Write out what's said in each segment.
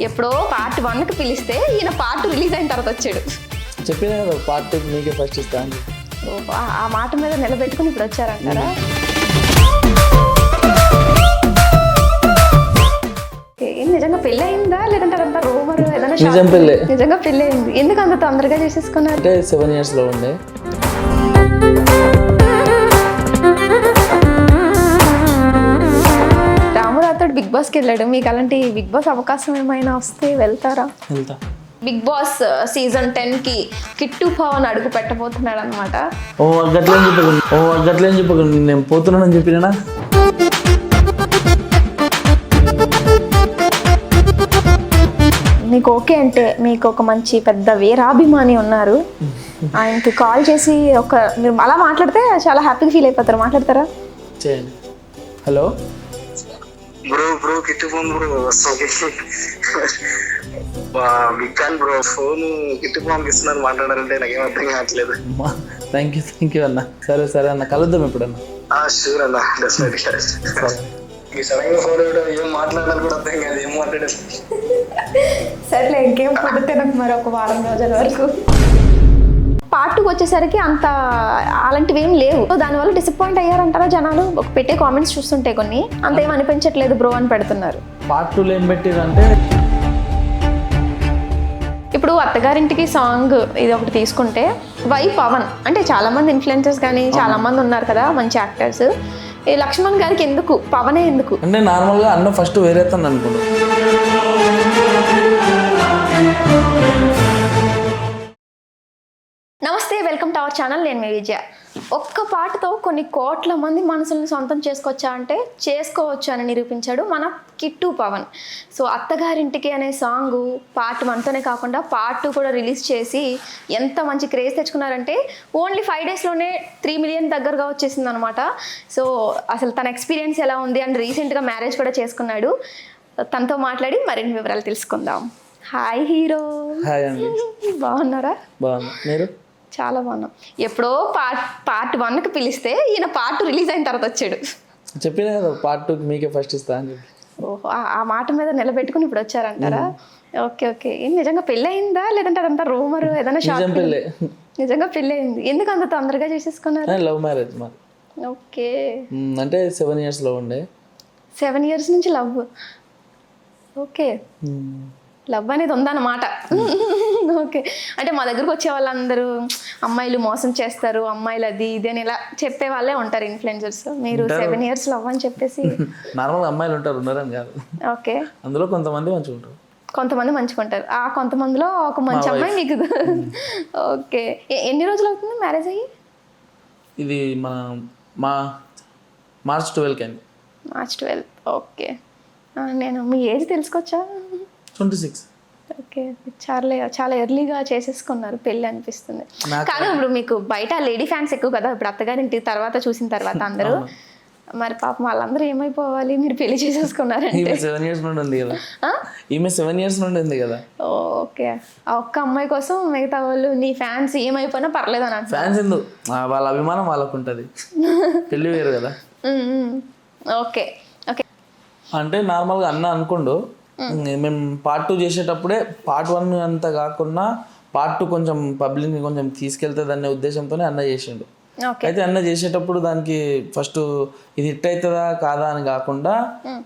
ఎప్పుడో పార్ట్ 1కి పిలిస్తే ఈయన పార్ట్ 2 రిలీజ్ అయిన తర్వాత వచ్చాడు. చెప్పినా కదా పార్ట్ 2 మీకే ఫస్ట్ ఇస్తా అని. ఆ మాట మీద నిలబెట్టుకుని ఇప్పుడు వచ్చారంటారా? నిజంగా పెళ్ళి అయిందా లేదంటే అదంతా రూమర్ ఏదైనా? నిజం పెళ్ళి. నిజంగా పెళ్ళి అయింది. ఎందుకు అంత తొందరగా చేసేసుకున్నారు? అంటే 7 years లో ఉండే. రామురాతోడు బిగ్ బాస్కి వెళ్ళాడు. మీకు అలాంటి బిగ్ బాస్ అవకాశం ఏమైనా వస్తే వెళ్తారా? వెళ్తా. బిగ్ బాస్ సీజన్ 10కి కిట్టు పవన్ అడుగు పెట్టబోతున్నాడు అనమాట. గట్లేం చెప్పకండి, నేను పోతున్నానని చెప్పినా. మీకు ఓకే అంటే మీకు ఒక మంచి పెద్ద వీరాభిమాని ఉన్నారు, ఆయనకి కాల్ చేసి మీరు అలా మాట్లాడితే చాలా హ్యాపీగా ఫీల్ అయిపోతారు. మాట్లాడతారా? చేయండి. Hello bro Kittu phone bro big fan bro. Phone Kittu phone ఇస్తున్నారు మాట్లాడాలంటే నాకేం అర్థం కావట్లేదు. థ్యాంక్ యూ అన్న. సరే అన్న, కలుద్దాం ఎప్పుడన్నా. షూర్ అన్న, డెఫినెట్లీ. ఈ సడన్ గా ఫోన్ ఇవ్వడం, ఏం మాట్లాడాలి కూడా అర్థం కాదు, ఏం మాట్లాడేది. సరేలే, ఇంకేం ఫుడ్ తినకు మరి ఒక వారం రోజుల వరకు. పార్ట్ 2 వచ్చేసరికి అంత అలాంటివి ఏం లేవు. దానివల్ల డిసప్పాయింట్ అయ్యారంటారా జనాలు? ఒక పెట్టే కామెంట్స్ చూస్తుంటే కొన్ని అంత ఏం అనిపించట్లేదు బ్రో అని పెడుతున్నారు. పార్ట్ 2 ఏం పెట్టిరంటే, ఇప్పుడు అత్తగారింటికి సాంగ్ ఇది ఒకటి తీసుకుంటే వై పవన్ అంటే చాలా మంది ఇన్ఫ్లుయెన్సర్స్ కానీ చాలా మంది ఉన్నారు కదా మంచి యాక్టర్స్. ఈ లక్ష్మణ్ గారికి ఎందుకు పవనే ఎందుకు? అంటే నార్మల్గా అన్న ఫస్ట్ వేరే తను అనుకున్నాను. నమస్తే, వెల్కమ్ టు అవర్ ఛానల్. నేను మీ విజయ. ఒక్క పాటతో కొన్ని కోట్ల మంది మనసులను సొంతం చేసుకోవచ్చా అంటే చేసుకోవచ్చు అని నిరూపించాడు మన కిట్టు పవన్. సో అత్తగారింటికి అనే సాంగ్ పార్ట్ 1తోనే కాకుండా పార్ట్ 2 కూడా రిలీజ్ చేసి ఎంత మంచి క్రేజ్ తెచ్చుకున్నారంటే ఓన్లీ 5 daysలోనే 3 million దగ్గరగా వచ్చేసింది అనమాట. సో అసలు తన ఎక్స్పీరియన్స్ ఎలా ఉంది అని రీసెంట్గా మ్యారేజ్ కూడా చేసుకున్నాడు. తనతో మాట్లాడి మరిన్ని వివరాలు తెలుసుకుందాం. Hi hero. హాయ్ అండి. బాగున్నారా? బాగున్నా, మీరు? చాలా బాగున్నాం. ఎప్పుడో పార్ట్ 1కి పిలిస్తే ఈయన పార్ట్ 2 రిలీజ్ అయిన తర్వాత వచ్చాడు. చెప్పినా కదా పార్ట్ 2 మీకే ఫస్ట్ ఇస్తా అని చెప్పి. ఓహో, ఆ మాట మీద నిలబెట్టుకుని ఇప్పుడు వచ్చారంటారా? ఓకే. నిజంగా పెళ్ళి అయిందా లేదంటే అదంతా రూమర్ ఏదైనా? నిజం పెళ్ళి. నిజంగా పెళ్ళి అయింది. ఎందుకు అంత తొందరగా చేసేసుకున్నారు? లవ్ మ్యారేజ్ మా. ఓకే. అంటే 7 years లో ఉండే. 7 years నుంచి లవ్. ఓకే, లవ్ అనేది ఉందన్నమాట. ఓకే, అంటే మా దగ్గరకు వచ్చే వాళ్ళందరూ అమ్మాయిలు మోసం చేస్తారు, అమ్మాయిలు అది ఇది అని ఇలా చెప్పే వాళ్ళే ఉంటారు ఇన్ఫ్లుయెన్సర్స్. మీరు 7 years లవ్ అని చెప్పేసి. నార్మల్గా అమ్మాయిలు ఉన్నారని కాదు. ఓకే, అందులో కొంతమంది మంచిగా ఉంటారు, కొంతమంది మంచుకుంటారు. ఆ కొంతమందిలో ఒక మంచి అమ్మాయి మీకు. ఓకే, ఎన్ని రోజులు అవుతుంది మ్యారేజ్ అయ్యి? ఇది మా March 12 అండి. March 12. ఓకే, నేను మీ ఏజ్ తెలుసుకోవచ్చా? 26. ఓకే, చాలా ఎర్లీగా చేసేసుకున్నారు పెళ్ళి అనిపిస్తుంది. కానీ ఇప్పుడు మీకు బయట లేడీ ఫ్యాన్స్ ఎక్కువ కదా, ఇప్పుడు అత్తగారింటి తర్వాత చూసిన తర్వాత అందరూ. మరి పాపం వాళ్ళందరూ ఏమైపోవాలి మీరు పెళ్లి చేసేసుకున్నారంటే? 7 years నుండి ఉంది కదా. ఈమె 7 years నుండి ఉంది కదా. ఓకే, ఆ ఒక్క అమ్మాయి కోసం మిగతా వాళ్ళు నీ ఫ్యాన్స్ ఏమైపోయినా పర్లేదు అని అంటారు. ఫ్యాన్స్ ఎందుకు, వాళ్ళ అభిమానం వాళ్ళకు ఉంటుంది, పెళ్ళి వేరు కదా. ఓకే. అంటే నార్మల్గా అన్న అనుకోండు, మేము పార్ట్ 2 చేసేటప్పుడే పార్ట్ 1 అంత కాకుండా పార్ట్ 2 కొంచెం పబ్లిక్ని కొంచెం తీసుకెళ్తుంది అనే ఉద్దేశంతోనే అన్న చేసిండు. అయితే అన్న చేసేటప్పుడు దానికి ఫస్ట్ ఇది హిట్ అవుతుందా కాదా అని కాకుండా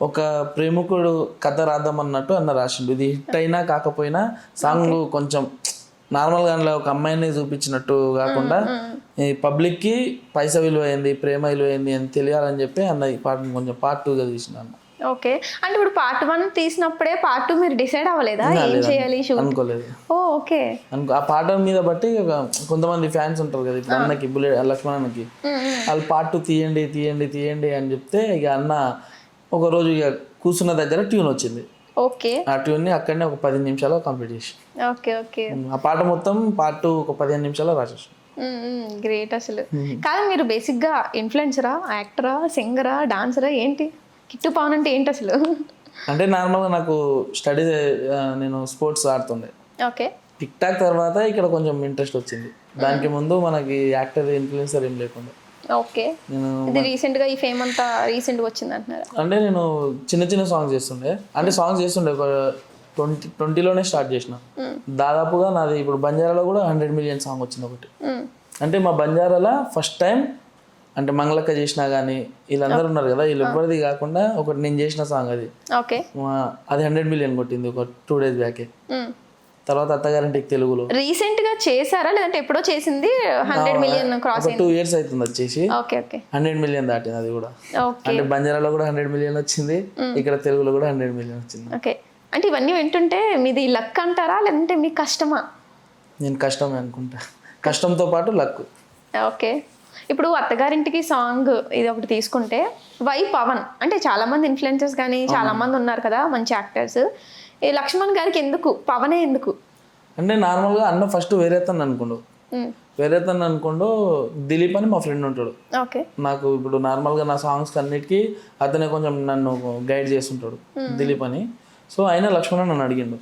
ఒక ప్రేమికుడు కథ రాద్దాం అన్నట్టు అన్న రాసిండు. ఇది హిట్ అయినా కాకపోయినా సాంగ్ కొంచెం నార్మల్గా అందులో ఒక అమ్మాయిని చూపించినట్టు కాకుండా ఈ పబ్లిక్కి పైసా విలువైంది, ప్రేమ విలువైంది అని తెలియాలని చెప్పి అన్న ఈ పాటను కొంచెం పార్ట్ 2గా తీసిన అన్న. ఓకే, అంటే ఇప్పుడు పార్ట్ 1 తీసినప్పుడే పార్ట్ 2 మీరు డిసైడ్ అవ్వలేదా ఏం చేయాలి? అనుకోలేదు. ఓకే, ఆ పాట మీద బట్టి కొంతమంది ఫ్యాన్స్ ఉంటారు కదా, ఇప్పుడు అన్నకి లక్ష్మణ్ వాళ్ళు పార్ట్ 2 తీయండి అని చెప్తే ఇక అన్న ఒక రోజు ఇక కూర్చున్న దగ్గర ట్యూన్ వచ్చింది. ఓకే, ఆ ట్యూన్ని అక్కడనే ఒక 15 నిమిషాలు కంప్లీట్ చేసి. ఓకే. ఆ పాట మొత్తం పార్ట్ 2 ఒక 15 నిమిషాలు రాసేసి. గ్రేట్ అసలు. కానీ మీరు బేసిక్గా ఇన్ఫ్లుయెన్సరా, యాక్టరా, సింగరా, డాన్సరా ఏంటి? కిట్టు పవన్ అంటే ఏంటి అసలు? అంటే నార్మల్గా నాకు స్టడీస్, నేను స్పోర్ట్స్ ఆడుతుండే. ఓకే, టిక్ టాక్ తర్వాత ఇక్కడ కొంచెం ఇంట్రెస్ట్ వచ్చింది. దానికి ముందు మనకి యాక్టర్ ఇన్ఫ్లుయెన్సర్ ఏం లేకుండా. ఓకే, ఇది రీసెంట్గా ఈ ఫేమ్ అంతా రీసెంట్గా వచ్చింది అంటున్నారు? అంటే నేను చిన్న సాంగ్స్ చేస్తుండే, అంటే సాంగ్స్ చేస్తుండే ఒక 2020లోనే స్టార్ట్ చేసిన. దాదాపుగా నాది ఇప్పుడు బంజారాలో కూడా 100 మిలియన్ సాంగ్ వచ్చింది ఒకటి. అంటే మా బంజారాలో ఫస్ట్ టైం అంటే మంగళక్క చేసినా కానీ వీళ్ళందరూ ఉన్నారు కదా, వీళ్ళు ఎవ్వరిది కాకుండా ఒకటి నేను చేసిన సాంగ్ అది. ఓకే, అది 100 మిలియన్ కొట్టింది ఒక 2 days బ్యాకే. తర్వాత అత్తగారింటికి తెలుగులో రీసెంట్ గా చేశారా లేదంటే ఎప్పుడో చేసింది 100 మిలియన్ క్రాస్ ఒక 2 years అవుతుంది అది చేసి. ఓకే ఓకే 100 మిలియన్ దాటింది అది కూడా. ఓకే అంటే బంజారాలో కూడా 100 మిలియన్ వచ్చింది, ఇక్కడ తెలుగులో కూడా 100 మిలియన్ వచ్చింది. ఓకే. అంటే ఇవన్నీ వింటుంటే మీది లక్ అంటారా లేదంటే మీ కష్టమా? నేను కష్టమే అనుకుంటా, కష్టంతో పాటు లక్. ఓకే. ఇప్పుడు అత్తగారింటికి సాంగ్ ఇది ఒకటి తీసుకుంటే వై పవన్ అంటే చాలా మంది ఇన్ఫ్లుయెన్సర్స్ కానీ చాలా మంది ఉన్నారు కదా మంచి యాక్టర్స్, ఈ లక్ష్మణ్ గారికి ఎందుకు పవనే ఎందుకు? అంటే నార్మల్గా అన్న ఫస్ట్ వేరే తను అనుకోండు దిలీప్ అని మా ఫ్రెండ్ ఉంటాడు. ఓకే. నాకు ఇప్పుడు నార్మల్గా నా సాంగ్స్ అన్నిటికీ అతనే కొంచెం నన్ను గైడ్ చేస్తుంటాడు దిలీప్ అని. సో ఆయన లక్ష్మణ్ నన్ను అడిగిండు.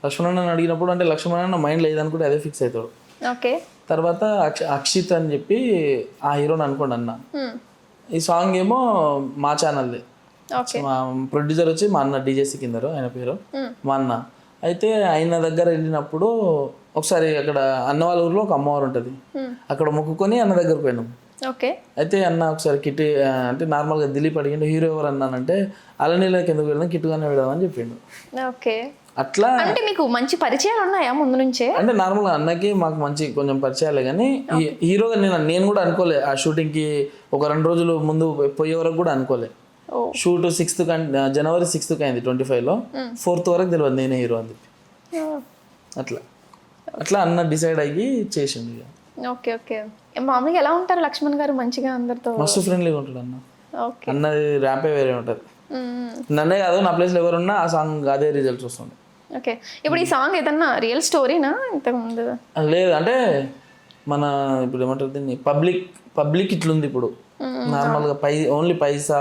లక్ష్మణ్ నన్ను అడిగినప్పుడు అంటే లక్ష్మణ్ నా మైండ్లో ఏదనుకుంటే అదే ఫిక్స్ అవుతాడు. ఓకే. తర్వాత అక్షిత్ అని చెప్పి ఆ హీరోని అనుకోండి అన్న. ఈ సాంగ్ ఏమో మా ఛానల్ది. మా ప్రొడ్యూసర్ వచ్చి మా అన్న డీజేసీ కిందరు, ఆయన పేరు మా అన్న. అయితే ఆయన దగ్గర వెళ్ళినప్పుడు ఒకసారి అక్కడ అన్న వాళ్ళ ఊర్లో ఒక అమ్మవారు ఉంటుంది, అక్కడ మొక్కుకొని అన్న దగ్గరకు పోయినాం. ఓకే. అయితే అన్న ఒకసారి కిట్టి అంటే నార్మల్గా దిలీప్ అడిగిండు హీరో ఎవరు అన్నానంటే అలనీలోకి ఎందుకు వెళ్దాం కిట్టుగానే వెళ్దామని చెప్పిండు. ఓకే. అట్లా అంటే మీకు మంచి పరిచయాలు ఉన్నాయా ముందు నుంచే? అంటే నార్మల్గా అన్నకి మాకు మంచి కొంచెం పరిచయాలే, కానీ హీరోగా నేను కూడా అనుకోలే ఆ షూటింగ్కి ఒక 2 రోజులు ముందు పోయే వరకు కూడా అనుకోలే. షూట్ 6th జనవరి 6th అయింది 25లో, 4th వరకు తెలియదు నేనే హీరో అని చెప్పి. అట్లా అన్న డిసైడ్ అయ్యి చేసిండు ఇక. Okay okay. మామూలుగా ఎలా ఉంటారు లక్ష్మణ్ గారు? మంచిగా అందరితో మస్తు ఫ్రెండ్లీగా ఉంటాడు అన్న. ఓకే. అన్నది ర్యాంపే వేరే ఉంటుంది. నన్నే కాదు నా ప్లేస్లో ఎవరున్నా ఆ సాంగ్ అదే రిజల్ట్స్ వస్తుంది. ఓకే. ఇప్పుడు ఈ సాంగ్ ఏదన్నా రియల్ స్టోరీనా ఇంతకుముందు? లేదు, అంటే మన ఇప్పుడు ఏమంటారు దీన్ని పబ్లిక్ ఇట్లుంది ఇప్పుడు. నార్మల్గా ఓన్లీ పైసా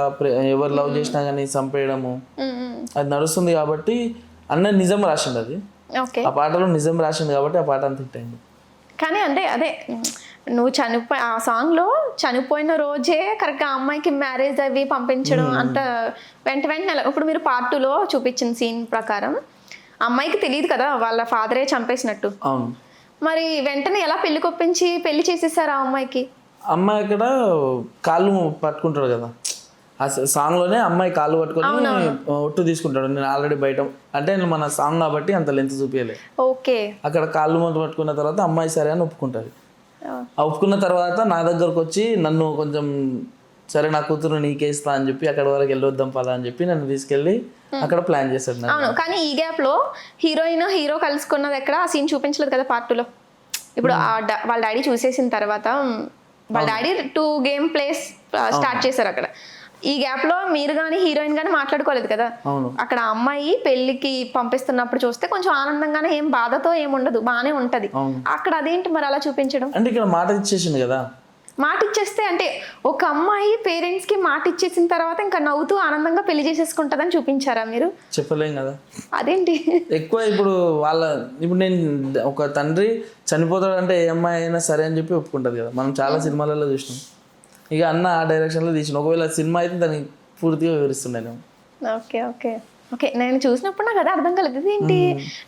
ఎవరు లవ్ చేసినా కానీ చంపేయడము అది నడుస్తుంది కాబట్టి అన్న నిజం రాసిండు అది. ఓకే. ఆ పాటలో నిజం రాసిండు కాబట్టి ఆ పాట అంత హిట్ అయింది. కానీ అంటే అదే నువ్వు ఆ సాంగ్లో చనిపోయిన రోజే కరెక్ట్గా ఆ అమ్మాయికి మ్యారేజ్ అవి పంపించడం అంత వెంటనే ఇప్పుడు మీరు Part 2లో చూపించిన సీన్ ప్రకారం అమ్మాయికి తెలియదు కదా వాళ్ళ ఫాదరే చంపేసినట్టు. అవును. మరి వెంటనే ఎలా పెళ్లి కొప్పించి పెళ్లి చేసేసారు ఆ అమ్మాయికి? అమ్మాయి అక్కడ కాళ్ళు పట్టుకుంటాడు కదా ఆ సాంగ్లోనే, అమ్మాయి కాళ్ళు పట్టుకొని ఒట్టు తీసుకుంటాడు. నేను ఆల్రెడీ బయట అంటే మన సాంగ్ కాబట్టి అంత లెంత్ చూపించలే. ఓకే. అక్కడ కాళ్ళు పట్టుకున్న తర్వాత అమ్మాయి సరే అని ఒప్పుకుంటుంది. ఒప్పుకున్న తర్వాత నా దగ్గరకు వచ్చి నన్ను కొంచెం సరే నా కూతురు నీకే ఇస్తా అని చెప్పి అక్కడ వరకు వెళ్ళొద్దాం పదా అని చెప్పి నన్ను తీసుకెళ్ళి అక్కడ ప్లాన్ చేశాడు. అవును. కానీ ఈ గ్యాప్లో హీరో కలుసుకున్నది ఎక్కడ ఆ సీన్ చూపించలేదు కదా Part 2లో. ఇప్పుడు వాళ్ళ డాడీ చూసేసిన తర్వాత వాళ్ళ డాడీ 2 గేమ్ ప్లేస్ స్టార్ట్ చేశారు అక్కడ. ఈ గ్యాప్లో మీరు కానీ హీరోయిన్ కానీ మాట్లాడుకోలేదు కదా. అక్కడ అమ్మాయి పెళ్లికి పంపిస్తున్నప్పుడు చూస్తే కొంచెం ఆనందంగానే, ఏం బాధతో ఏముండదు, బాగానే ఉంటది. అక్కడ అదేంటి మరి అలా చూపించడం? అంటే ఇక్కడ మాట ఇచ్చేసింది కదా. మాట ఇచ్చేస్తే అంటే ఒక అమ్మాయి పేరెంట్స్ కి మాట ఇచ్చేసిన తర్వాత ఇంకా నవ్వుతూ ఆనందంగా పెళ్లి చేసేసుకుంటదని చూపించారా మీరు? చెప్పలేం కదా. అదేంటి ఎక్కువ ఇప్పుడు నేను ఒక తండ్రి చనిపోతాడంటే ఏ అమ్మాయి అయినా సరే అని చెప్పి ఒప్పుకుంటది కదా. మనం చాలా సినిమాలలో చూసినాం. ఇక అన్న ఆ డైరెక్షన్లో తీసిన. ఒకవేళ సినిమా అయితే దానికి పూర్తిగా వివరిస్తున్నాను. Okay okay okay. నేను చూసినప్పుడు నాకు అదే అర్థం కాలేదు. ఏంటి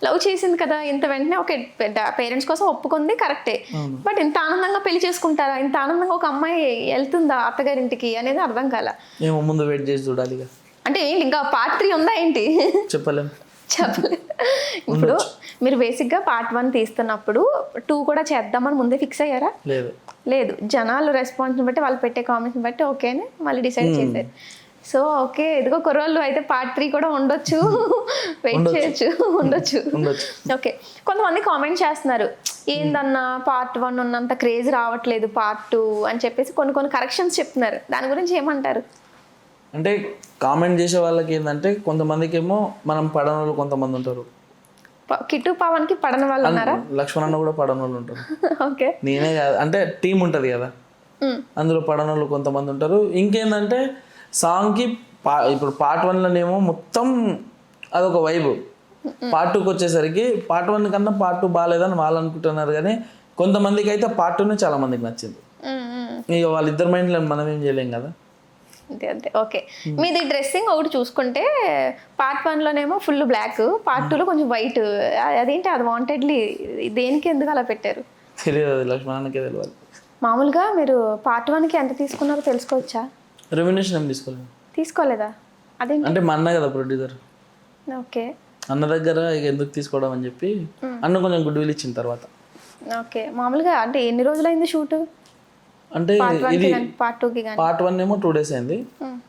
లవ్ చేసింది కదా, ఇంత వెంటనే ఓకే పేరెంట్స్ కోసం ఒప్పుకుంది కరెక్టే, బట్ ఇంత ఆనందంగా పెళ్లి చేసుకుంటారా, ఇంత ఆనందంగా ఒక అమ్మాయి వెళ్తుందా అత్తగారింటికి అనేది అర్థం కాల. ఏమో ముందు వెయిట్ చేసి చూడాలి. అంటే ఏంటి ఇంకా Part 3 ఉందా ఏంటి? చెప్పలేదు. ఇప్పుడు మీరు బేసిక్గా Part 1 తీస్తున్నప్పుడు 2 కూడా చేద్దామని ముందే ఫిక్స్ అయ్యారా? లేదు, జనాలు రెస్పాన్స్ని బట్టి వాళ్ళు పెట్టే కామెంట్స్ని బట్టి ఓకే అని మళ్ళీ డిసైడ్ చేశారు. సో ఓకే ఇదిగో కుర్రోళ్ళు అయితే Part 3 కూడా ఉండొచ్చు, వెయిట్ చేయొచ్చు, ఉండొచ్చు. ఓకే. కొంతమంది కామెంట్ చేస్తున్నారు ఏందన్నా Part 1 ఉన్నంత క్రేజ్ రావట్లేదు Part 2 అని చెప్పేసి కొన్ని కరెక్షన్స్ చెప్తున్నారు. దాని గురించి ఏమంటారు? అంటే కామెంట్ చేసే వాళ్ళకి ఏంటంటే కొంతమందికి ఏమో మనం పడని వాళ్ళు కొంతమంది ఉంటారు. కిట్టు పవన్కి పడని వాళ్ళు ఉన్నారా? లక్ష్మణ్ అన్న కూడా పడని వాళ్ళు ఉంటారు. ఓకే. నేనే కాదు, అంటే టీం ఉంటుంది కదా, అందులో పడని వాళ్ళు కొంతమంది ఉంటారు. ఇంకేంటంటే సాంగ్కి ఇప్పుడు Part 1లోనేమో మొత్తం అదొక వైబ్. Part 2కి వచ్చేసరికి Part 1 కన్నా Part 2 బాగాలేదని వాళ్ళు అనుకుంటున్నారు, కానీ కొంతమందికి అయితే Part 2 చాలా మందికి నచ్చింది. ఇక వాళ్ళిద్దరి మైండ్లో మనం ఏం చేయలేం కదా. అంతే అంతే ఓకే. మీది డ్రెస్సింగ్ ఒకటి చూసుకుంటే పార్ట్ 1లోనేమో ఫుల్ బ్లాక్, పార్ట్ 2లో కొంచెం వైట్. అదేంటి అది వాంటెడ్లీ దేనికి ఎందుకు అలా పెట్టారు? తెలియదు, అది లక్ష్మణానికే తెలియాలి. మామూలుగా మీరు పార్ట్ 1కి ఎంత తీసుకున్నారో తెలుసుకోవచ్చా? రెమ్యునేషన్ ఏం తీసుకోలేదు. తీసుకోలేదా? అదేంటి? అంటే మా అన్న కదా ప్రొడ్యూసర్, ఓకే అన్న దగ్గర ఇక ఎందుకు తీసుకోవడం అని చెప్పి అన్న కొంచెం గుడ్ విల్ ఇచ్చిన తర్వాత. ఓకే. మామూలుగా అంటే ఎన్ని రోజులైంది షూట్? అంటే ఇది పార్ట్ 2కి కానీ పార్ట్ 1 ఏమో 2 days అయింది,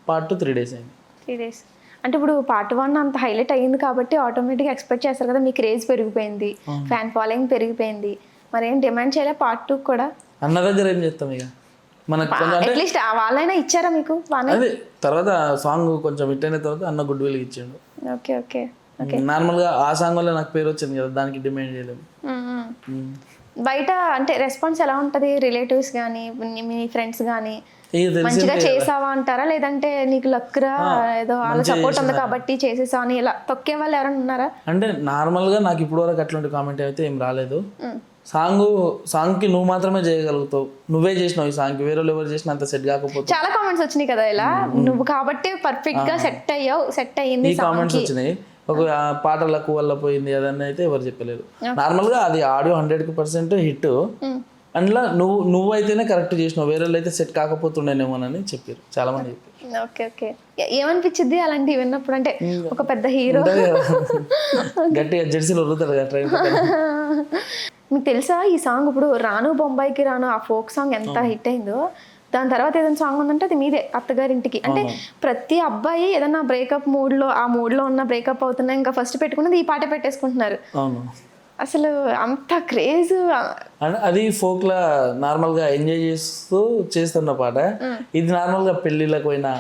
పార్ట్ 2 3 days అయింది. 3 days. అంటే ఇప్పుడు పార్ట్ 1 అంత హైలైట్ అయ్యింది కాబట్టి ఆటోమేటిక్గా ఎక్స్పెక్ట్ చేస్తారు కదా, మీ క్రేజ్ పెరిగిపోయింది, ఫ్యాన్ ఫాలోయింగ్ పెరిగిపోయింది, మరి ఏం డిమాండ్ చేయలే పార్ట్ 2 కూడా? అన్న దగ్గర ఏం చేస్తాం ఇక, మనకు కొంచెం అంటే అట్లీస్ట్ వాళ్ళైనా ఇచ్చారా మీకు? అదే తర్వాత సాంగ్ కొంచెం హిట్ అయిన తర్వాత అన్న గుడ్ విల్ ఇచ్చిండు. Okay okay. నార్మల్గా ఆ సాంగ్ వల్ల నాకు పేరు వచ్చింది కదా, దానికి డిమాండ్ చేయలేము. బయట అంటే రెస్పాన్స్ ఎలా ఉంటుంది? రిలేటివ్స్ కానీ మీ ఫ్రెండ్స్ కానీ ఇక మంచిగా తెలిసిందే చేసావా అంటారా, లేదంటే నీకు లక్రా ఏదో వాళ్ళ సపోర్ట్ ఉంది కాబట్టి చేసేసా అని ఇలా తొక్కే వాళ్ళు ఎవరైనా ఉన్నారా? అంటే నార్మల్గా నాకు ఇప్పుడు వరకు అట్లాంటి కామెంట్ అయితే ఏం రాలేదు. సాంగ్కి నువ్వు మాత్రమే చేయగలుగుతావు, నువ్వే చేసినావు ఈ సాంగ్కి, వేరే వాళ్ళు ఎవరు చేసినా అంత సెట్ కాకపోతే. చాలా కామెంట్స్ వచ్చినాయి కదా ఇలా, నువ్వు కాబట్టి పర్ఫెక్ట్ గా సెట్ అయ్యావు, సెట్ అయ్యింది. ఈ కామెంట్స్ వచ్చినాయి, ఒక పాటలకు వల్ల పోయింది అదన్నీ అయితే ఎవరు చెప్పలేదు. నార్మల్గా అది ఆడియో 100% హిట్, అందులో నువ్వైతేనే కరెక్ట్ చేసినావు, వేరే వాళ్ళు అయితే సెట్ కాకపోతుండేనేమోనని చెప్పారు చాలా మంది చెప్పారు. Okay okay. ఏమనిపించింది అలాంటివి విన్నప్పుడు? అంటే ఒక పెద్ద హీరో గట్టిగా జెర్సీలో వదులుతారు కదా ట్రైన్. మీకు తెలుసా ఈ సాంగ్ ఇప్పుడు రాను బొంబాయికి రాను ఆ ఫోక్ సాంగ్ ఎంత హిట్ అయిందో, దాని తర్వాత ఏదైనా సాంగ్ ఉందంటే అది మీదే అత్తగారింటికి. అంటే ప్రతి అబ్బాయి ఏదైనా బ్రేకప్ మూడ్లో ఆ మూడ్లో ఉన్న బ్రేకప్ అవుతున్నా ఇంకా ఫస్ట్ పెట్టుకున్నది ఈ పాట పెట్టేసుకుంటున్నారు. అవును, అసలు అంత క్రేజ్. అది ఫోక్ లా నార్మల్ గా ఎంజాయ్ చేస్తూ చేస్తున్న పాట. ఇది నార్మల్ గా పెళ్లిళ్ళకి పోయినా,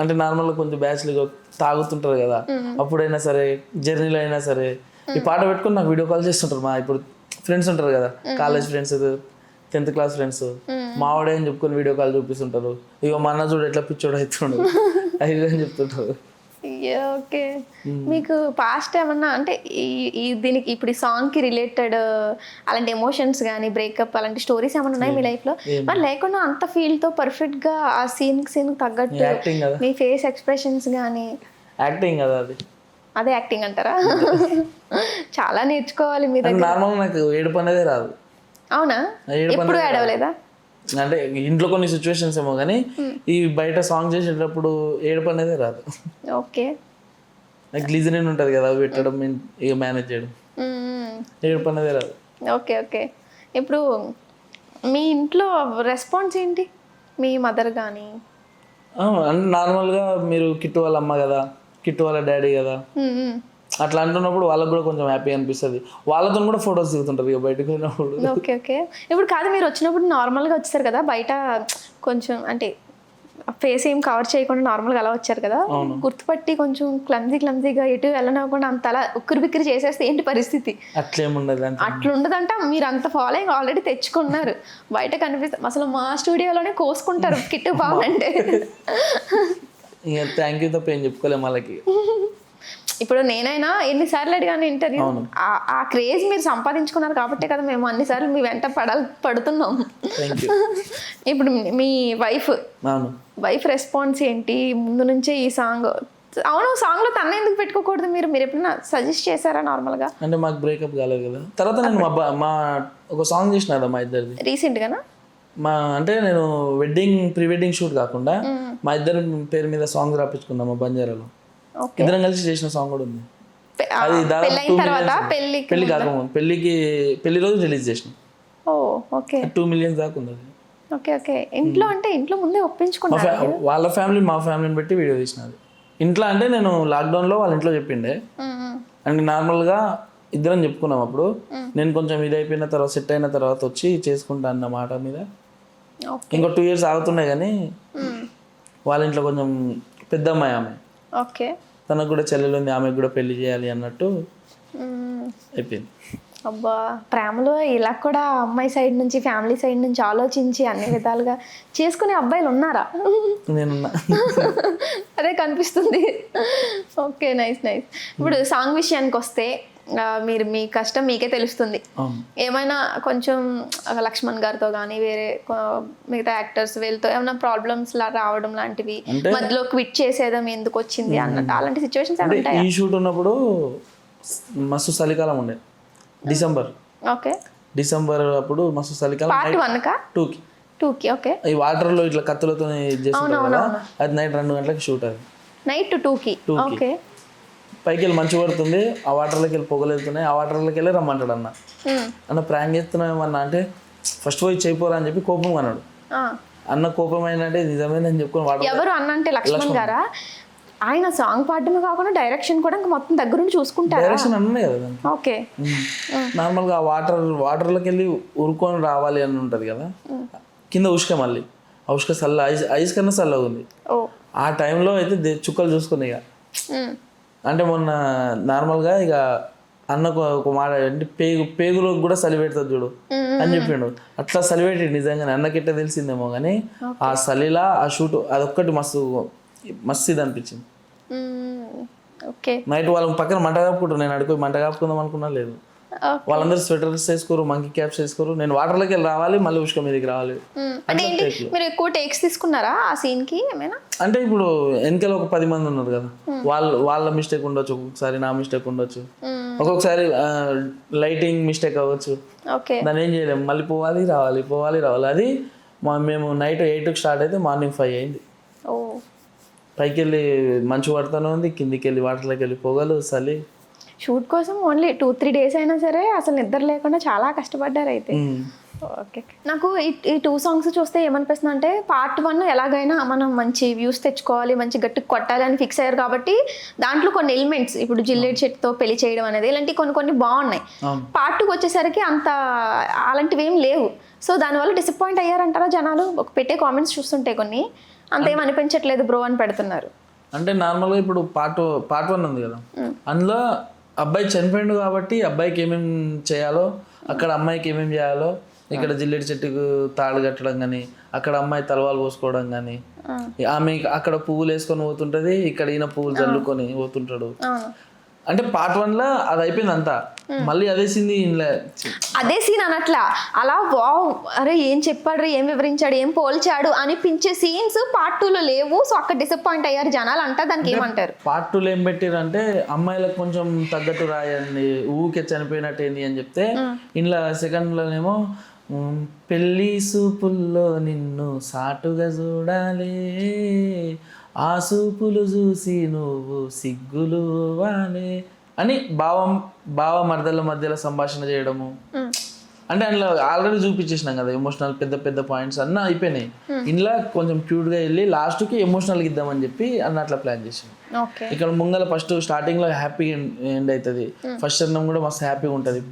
అంటే నార్మల్ గా కొంచెం బ్యాచ్లు తాగుతుంటారు కదా, అప్పుడైనా సరే జర్నీలో అయినా సరే ఈ పాట పెట్టుకుని నాకు వీడియో కాల్ చేస్తుంటారు. మా ఇప్పుడు ఫ్రెండ్స్ ఉంటారు కదా, college friends, 10th class friends, మావాడే అని చెప్పుకొని వీడియో కాల్ చూపిస్తుంటారు. ఇక మా అన్న చూడు ఎట్లా పిచ్చోడు అవుతుండు అది అని చెప్తుంటారు. ఓకే. మీకు పాస్ట్ ఏమన్నా అంటే దీనికి ఇప్పుడు ఈ సాంగ్ కి రిలేటెడ్ అలాంటి ఎమోషన్స్ కానీ బ్రేకప్ అలాంటి స్టోరీస్ ఏమైనా ఉన్నాయి మీ లైఫ్ లో? మరి లేకుండా అంత ఫీల్ తో పర్ఫెక్ట్ గా ఆ సీన్ తగ్గట్టు యాక్టింగ్ కదా, మీ ఫేస్ ఎక్స్ప్రెషన్స్ కానీ. యాక్టింగ్ కదా అది, అదే యాక్టింగ్ అంటారా? చాలా నేర్చుకోవాలి మీ దగ్గర. నార్మల్ నాకు ఏడుపు అనేదే రాదు. అవునా? ఎప్పుడు ఏడవలేదా? అంటే ఇంట్లో కొన్ని సిచ్యువేషన్స్ ఏమో కానీ ఈ బయట సాంగ్ చేసేటప్పుడు ఏడుపు అనేది రాదు. ఓకే. నాకు గ్లిజరిన్ ఉంటుంది కదా, అవి పెట్టడం ఇక మేనేజ్ చేయడం, ఏడుపు అనేది రాదు. Okay okay. ఇప్పుడు మీ ఇంట్లో రెస్పాన్స్ ఏంటి? మీ మదర్ కానీ అంటే నార్మల్గా మీరు కిట్టు వాళ్ళ అమ్మ కదా, కిట్టు వాళ్ళ డాడీ కదా, అట్లా అంటున్నప్పుడు వాళ్ళకి కూడా కొంచెం హ్యాపీ అనిపిస్తుంది. వాళ్ళతో కూడా ఫొటోస్ దిగుతుంటారు ఇక బయటకు వెళ్ళినప్పుడు. Okay okay. ఇప్పుడు కాదు, మీరు వచ్చినప్పుడు నార్మల్గా వచ్చేసారు కదా, బయట కొంచెం అంటే ఫేస్ ఏం కవర్ చేయకుండా నార్మల్గా అలా వచ్చారు కదా, గుర్తుపట్టి కొంచెం క్లమ్జీగా ఎటు వెళ్ళనివ్వకుండా అంత అలా ఉక్కిరి బిక్కిరి చేసేస్తే ఏంటి పరిస్థితి? అట్లేముండదు, అట్లుండదంట. మీరు అంత ఫాలోయింగ్ ఆల్రెడీ తెచ్చుకున్నారు, బయట కనిపిస్తే అసలు మా స్టూడియోలోనే కోసుకుంటారు కిట్టు బాగుంటే. ఇక థ్యాంక్ యూ తప్ప ఏం చెప్పుకోలేము వాళ్ళకి. ఇప్పుడు నేనైనా ఎన్నిసార్లు అడిగాను ఇంటర్వ్యూ, ఆ క్రేజ్ మీరు సంపాదించుకున్నారు కాబట్టే కదా మేము అన్నిసార్లు మీ వెంట పడుతున్నాం. ఇప్పుడు మీ వైఫ్ రెస్పాన్స్ ఏంటి ముందు నుంచే ఈ సాంగ్? అవును, సాంగ్ లో తన ఎందుకు పెట్టుకోకూడదు? మీరు ఎప్పుడైనా సజెస్ట్ చేశారా నార్మల్ గా? అంటే మాకు బ్రేకప్ కాలేదు కదా, తర్వాత నేను మా ఒక సాంగ్ చేసిన కదా మా ఇద్దరిది రీసెంట్ గానా. అంటే నేను ప్రీ వెడ్డింగ్ షూట్ కాకుండా మా ఇద్దరి పేరు మీద సాంగ్ రాపించుకున్నాం మా బంజారాలో, ఇద్దరం కలిసి చేసిన సాంగ్ కూడా ఉంది. అది పెళ్లి కాకముందు పెళ్లి రోజు రిలీజ్ చేసిన. 2 million దాకా ఉంది అది. Okay okay. ఇంట్లో అంటే ఇంట్లో ముందే ఒప్పించుకున్నారు? వాళ్ళ ఫ్యామిలీ మా ఫ్యామిలీని బట్టి వీడియో తీసినది. ఇంట్లో అంటే నేను లాక్డౌన్లో వాళ్ళ ఇంట్లో చెప్పిండే, అండ్ నార్మల్గా ఇద్దరం చెప్పుకున్నాం. అప్పుడు నేను కొంచెం ఇది అయిపోయిన తర్వాత సెట్ అయిన తర్వాత వచ్చి చేసుకుంటా అన్న మాట మీద ఇంకో 2 years ఆగుతున్నాయి. కానీ వాళ్ళ ఇంట్లో కొంచెం పెద్ద అమ్మాయి ఆమె, ఓకే, తనకు కూడా చెల్లెలు ఉంది, ఆమెకు కూడా పెళ్లి చేయాలి అన్నట్టు అయిపోయింది. అబ్బా, ప్రేమలో ఇలా కూడా అమ్మాయి సైడ్ నుంచి ఫ్యామిలీ సైడ్ నుంచి ఆలోచించి అన్ని విధాలుగా చేసుకునే అబ్బాయిలు ఉన్నారా? నేనున్నా. అదే కనిపిస్తుంది. Okay, nice. ఇప్పుడు సాంగ్ విషయానికి వస్తే మీరు మీ కష్టం మీకే తెలుస్తుంది. అవును. ఏమైనా కొంచెం లక్ష్మణ్ గారితో కానీ వేరే మిగతా యాక్టర్స్ వీళ్ళతో ఏమైనా ప్రాబ్లమ్స్ రావడం లాంటివి, మధ్యలో క్విట్ చేసేయడం ఎందుకు వచ్చింది అన్నట్టు అలాంటి సిచ్యువేషన్స్ ఏమైనా ఉంటాయా? ఈ షూట్ ఉన్నప్పుడు మస్తు చలికాలం ఉండే, డిసెంబర్ అప్పుడు మస్తు చలికాలం. పార్ట్ 1కా 2కి? ఓకే. ఈ వాటర్ లో ఇట్లా కత్తులతో చేస్తుంటారు కదా, అది నైట్ 2 గంటలకు షూట్. అది నైట్ 2కి. ఓకే. పైకి వెళ్ళి మంచు పడుతుంది, ఆ వాటర్లోకి వెళ్ళి పొగలు వెళ్తున్నాయి, ఆ వాటర్లోకి వెళ్ళి రమ్మంటాడు అన్న ప్రాంక్ చేస్తున్నామన్నా అంటే ఫస్ట్ పోయి చేయిపోరా అని చెప్పి కోపం అన్నాడు. అన్న కోపం అయినంటే నిజమేనని చెప్పుకొని వాటర్. ఎవరు అన్న అంటే లక్ష్మణ్ గారా? ఆయన సాంగ్ పాడడమే కాకుండా డైరెక్షన్ కూడా ఇంకా మొత్తం దగ్గరుండి చూసుకుంటారు. డైరెక్షన్ అన్నే కదా. ఓకే. నార్మల్గా ఆ వాటర్లోకి వెళ్ళి ఉరుకొని రావాలి అని ఉంటుంది కదా, కింద ఉష్క, మళ్ళీ ఆ ఉష్క చల్ల, ఐస్ కన్నా చల్లగా ఉంది. ఆ టైంలో అయితే చుక్కలు చూసుకుని ఇక అంటే మొన్న నార్మల్గా ఇక అన్నకు ఒక మాట అంటే పేగులోకి కూడా చలి పెడుతుంది చూడు అని చెప్పిండు. అట్లా చలి పెట్టిండు నిజంగానే. అన్నకిట్ట తెలిసిందేమో కానీ ఆ చలిలా ఆ షూట్ అదొక్కటి మస్తు ఇది అనిపించింది. నైట్ వాళ్ళ పక్కన మంట కాపుకుంటారు, నేను అడిపోయి మంట కాపుకుందాం అనుకున్నా, లేదు. వాళ్ళందరూ స్వెటర్స్ వేసుకోరు, మంకీ క్యాప్స్ వేసుకోరు. నేను వాటర్లోకి వెళ్ళి రావాలి, మళ్ళీ ఉష్క మీదకి రావాలి. మీరు ఎక్కువ టేక్స్ తీసుకున్నారా ఆ సీన్ కి ఏమైనా? అంటే ఇప్పుడు వెనకాల ఒక 10 మంది ఉన్నారు కదా, వాళ్ళ మిస్టేక్ ఉండొచ్చు, ఒక్కొక్కసారి నా మిస్టేక్ ఉండొచ్చు, ఒక్కొక్కసారి లైటింగ్ మిస్టేక్ అవ్వచ్చు. దాన్ని ఏం చేయలేము, మళ్ళీ పోవాలి రావాలి. అది మేము నైట్ 8కి స్టార్ట్ అయితే మార్నింగ్ 5 అయింది. పైకి వెళ్ళి మంచు పడుతూనే ఉంది, కిందికి వెళ్ళి వాటర్లోకి వెళ్ళి పొగలు, చలి. షూట్ కోసం ఓన్లీ 2-3 days అయినా సరే అసలు నిద్ర లేకుండా చాలా కష్టపడ్డారు అయితే. ఓకే. నాకు ఈ 2 songs చూస్తే ఏమనిపిస్తుంది అంటే, పార్ట్ 1 ఎలాగైనా మనం మంచి వ్యూస్ తెచ్చుకోవాలి, మంచి గట్టి కొట్టాలి అని ఫిక్స్ అయ్యారు కాబట్టి దాంట్లో కొన్ని ఎలిమెంట్స్, ఇప్పుడు జిల్లెట్ చెట్టుతో పెళ్లి చేయడం అనేది ఇలాంటి కొన్ని బాగున్నాయి. పార్ట్ 2 వచ్చేసరికి అంత అలాంటివి ఏం లేవు. సో దానివల్ల డిసప్పాయింట్ అయ్యారంటారా జనాలు? పెట్టే కామెంట్స్ చూస్తుంటే కొన్ని అంతేం అనిపించట్లేదు బ్రో అని పెడుతున్నారు. అంటే నార్మల్గా ఇప్పుడు పార్ట్ 1 ఉంది కదా, అందులో అబ్బాయి చనిపోయిండు కాబట్టి అబ్బాయికి ఏమేమి చేయాలో, అక్కడ అమ్మాయికి ఏమేమి చేయాలో, ఇక్కడ జిల్లెడి చెట్టుకు తాడు కట్టడం కానీ, అక్కడ అమ్మాయి తలవాలు పోసుకోవడం కానీ, ఆమె అక్కడ పువ్వులు వేసుకొని పోతుంటది, ఇక్కడ ఈయన పువ్వులు చల్లుకొని పోతుంటాడు. అంటే పార్ట్ 1లో అది అయిపోయింది అంతా, మళ్ళీ అదే సీన్ అనట్లా. అలా వావ్, అరే ఏం చెప్పాడు, ఏం వివరించాడు, ఏం పోల్చాడు అనిపించే సీన్స్ పార్ట్ 2లో లేవు. సో అక్కడ డిసప్పాయింట్ అయ్యారు జనాలు అంట. దానికి ఏమంటారు? పార్ట్ 2లో ఏం పెట్టారు అంటే, అమ్మాయిలకు కొంచెం తగ్గట్టు రాయండి, ఊకే చనిపోయినట్టు ఏంది అని చెప్తే, ఇంట్లో సెకండ్లోనేమో పెళ్ళి సూపుల్లో నిన్ను సాటుగా చూడాలి, ఆ సూపులు చూసి నువ్వు సిగ్గులు వాలి అని బావ మర్దల మధ్యలో సంభాషణ చేయడము. అంటే అందులో ఆల్రెడీ చూపించేసినాం కదా ఎమోషనల్ పెద్ద పాయింట్స్ అన్న అయిపోయినాయి. ఇంట్లో కొంచెం క్యూట్గా వెళ్ళి లాస్ట్కి ఎమోషనల్గా ఇద్దామని చెప్పి అన్న అట్లా ప్లాన్ చేసాం. ఇక్కడ ముంగల ఫస్ట్ స్టార్టింగ్లో హ్యాపీ ఎండ్ అవుతుంది, ఫస్ట్ అన్నం కూడా మస్తు హ్యాపీగా ఉంటుంది,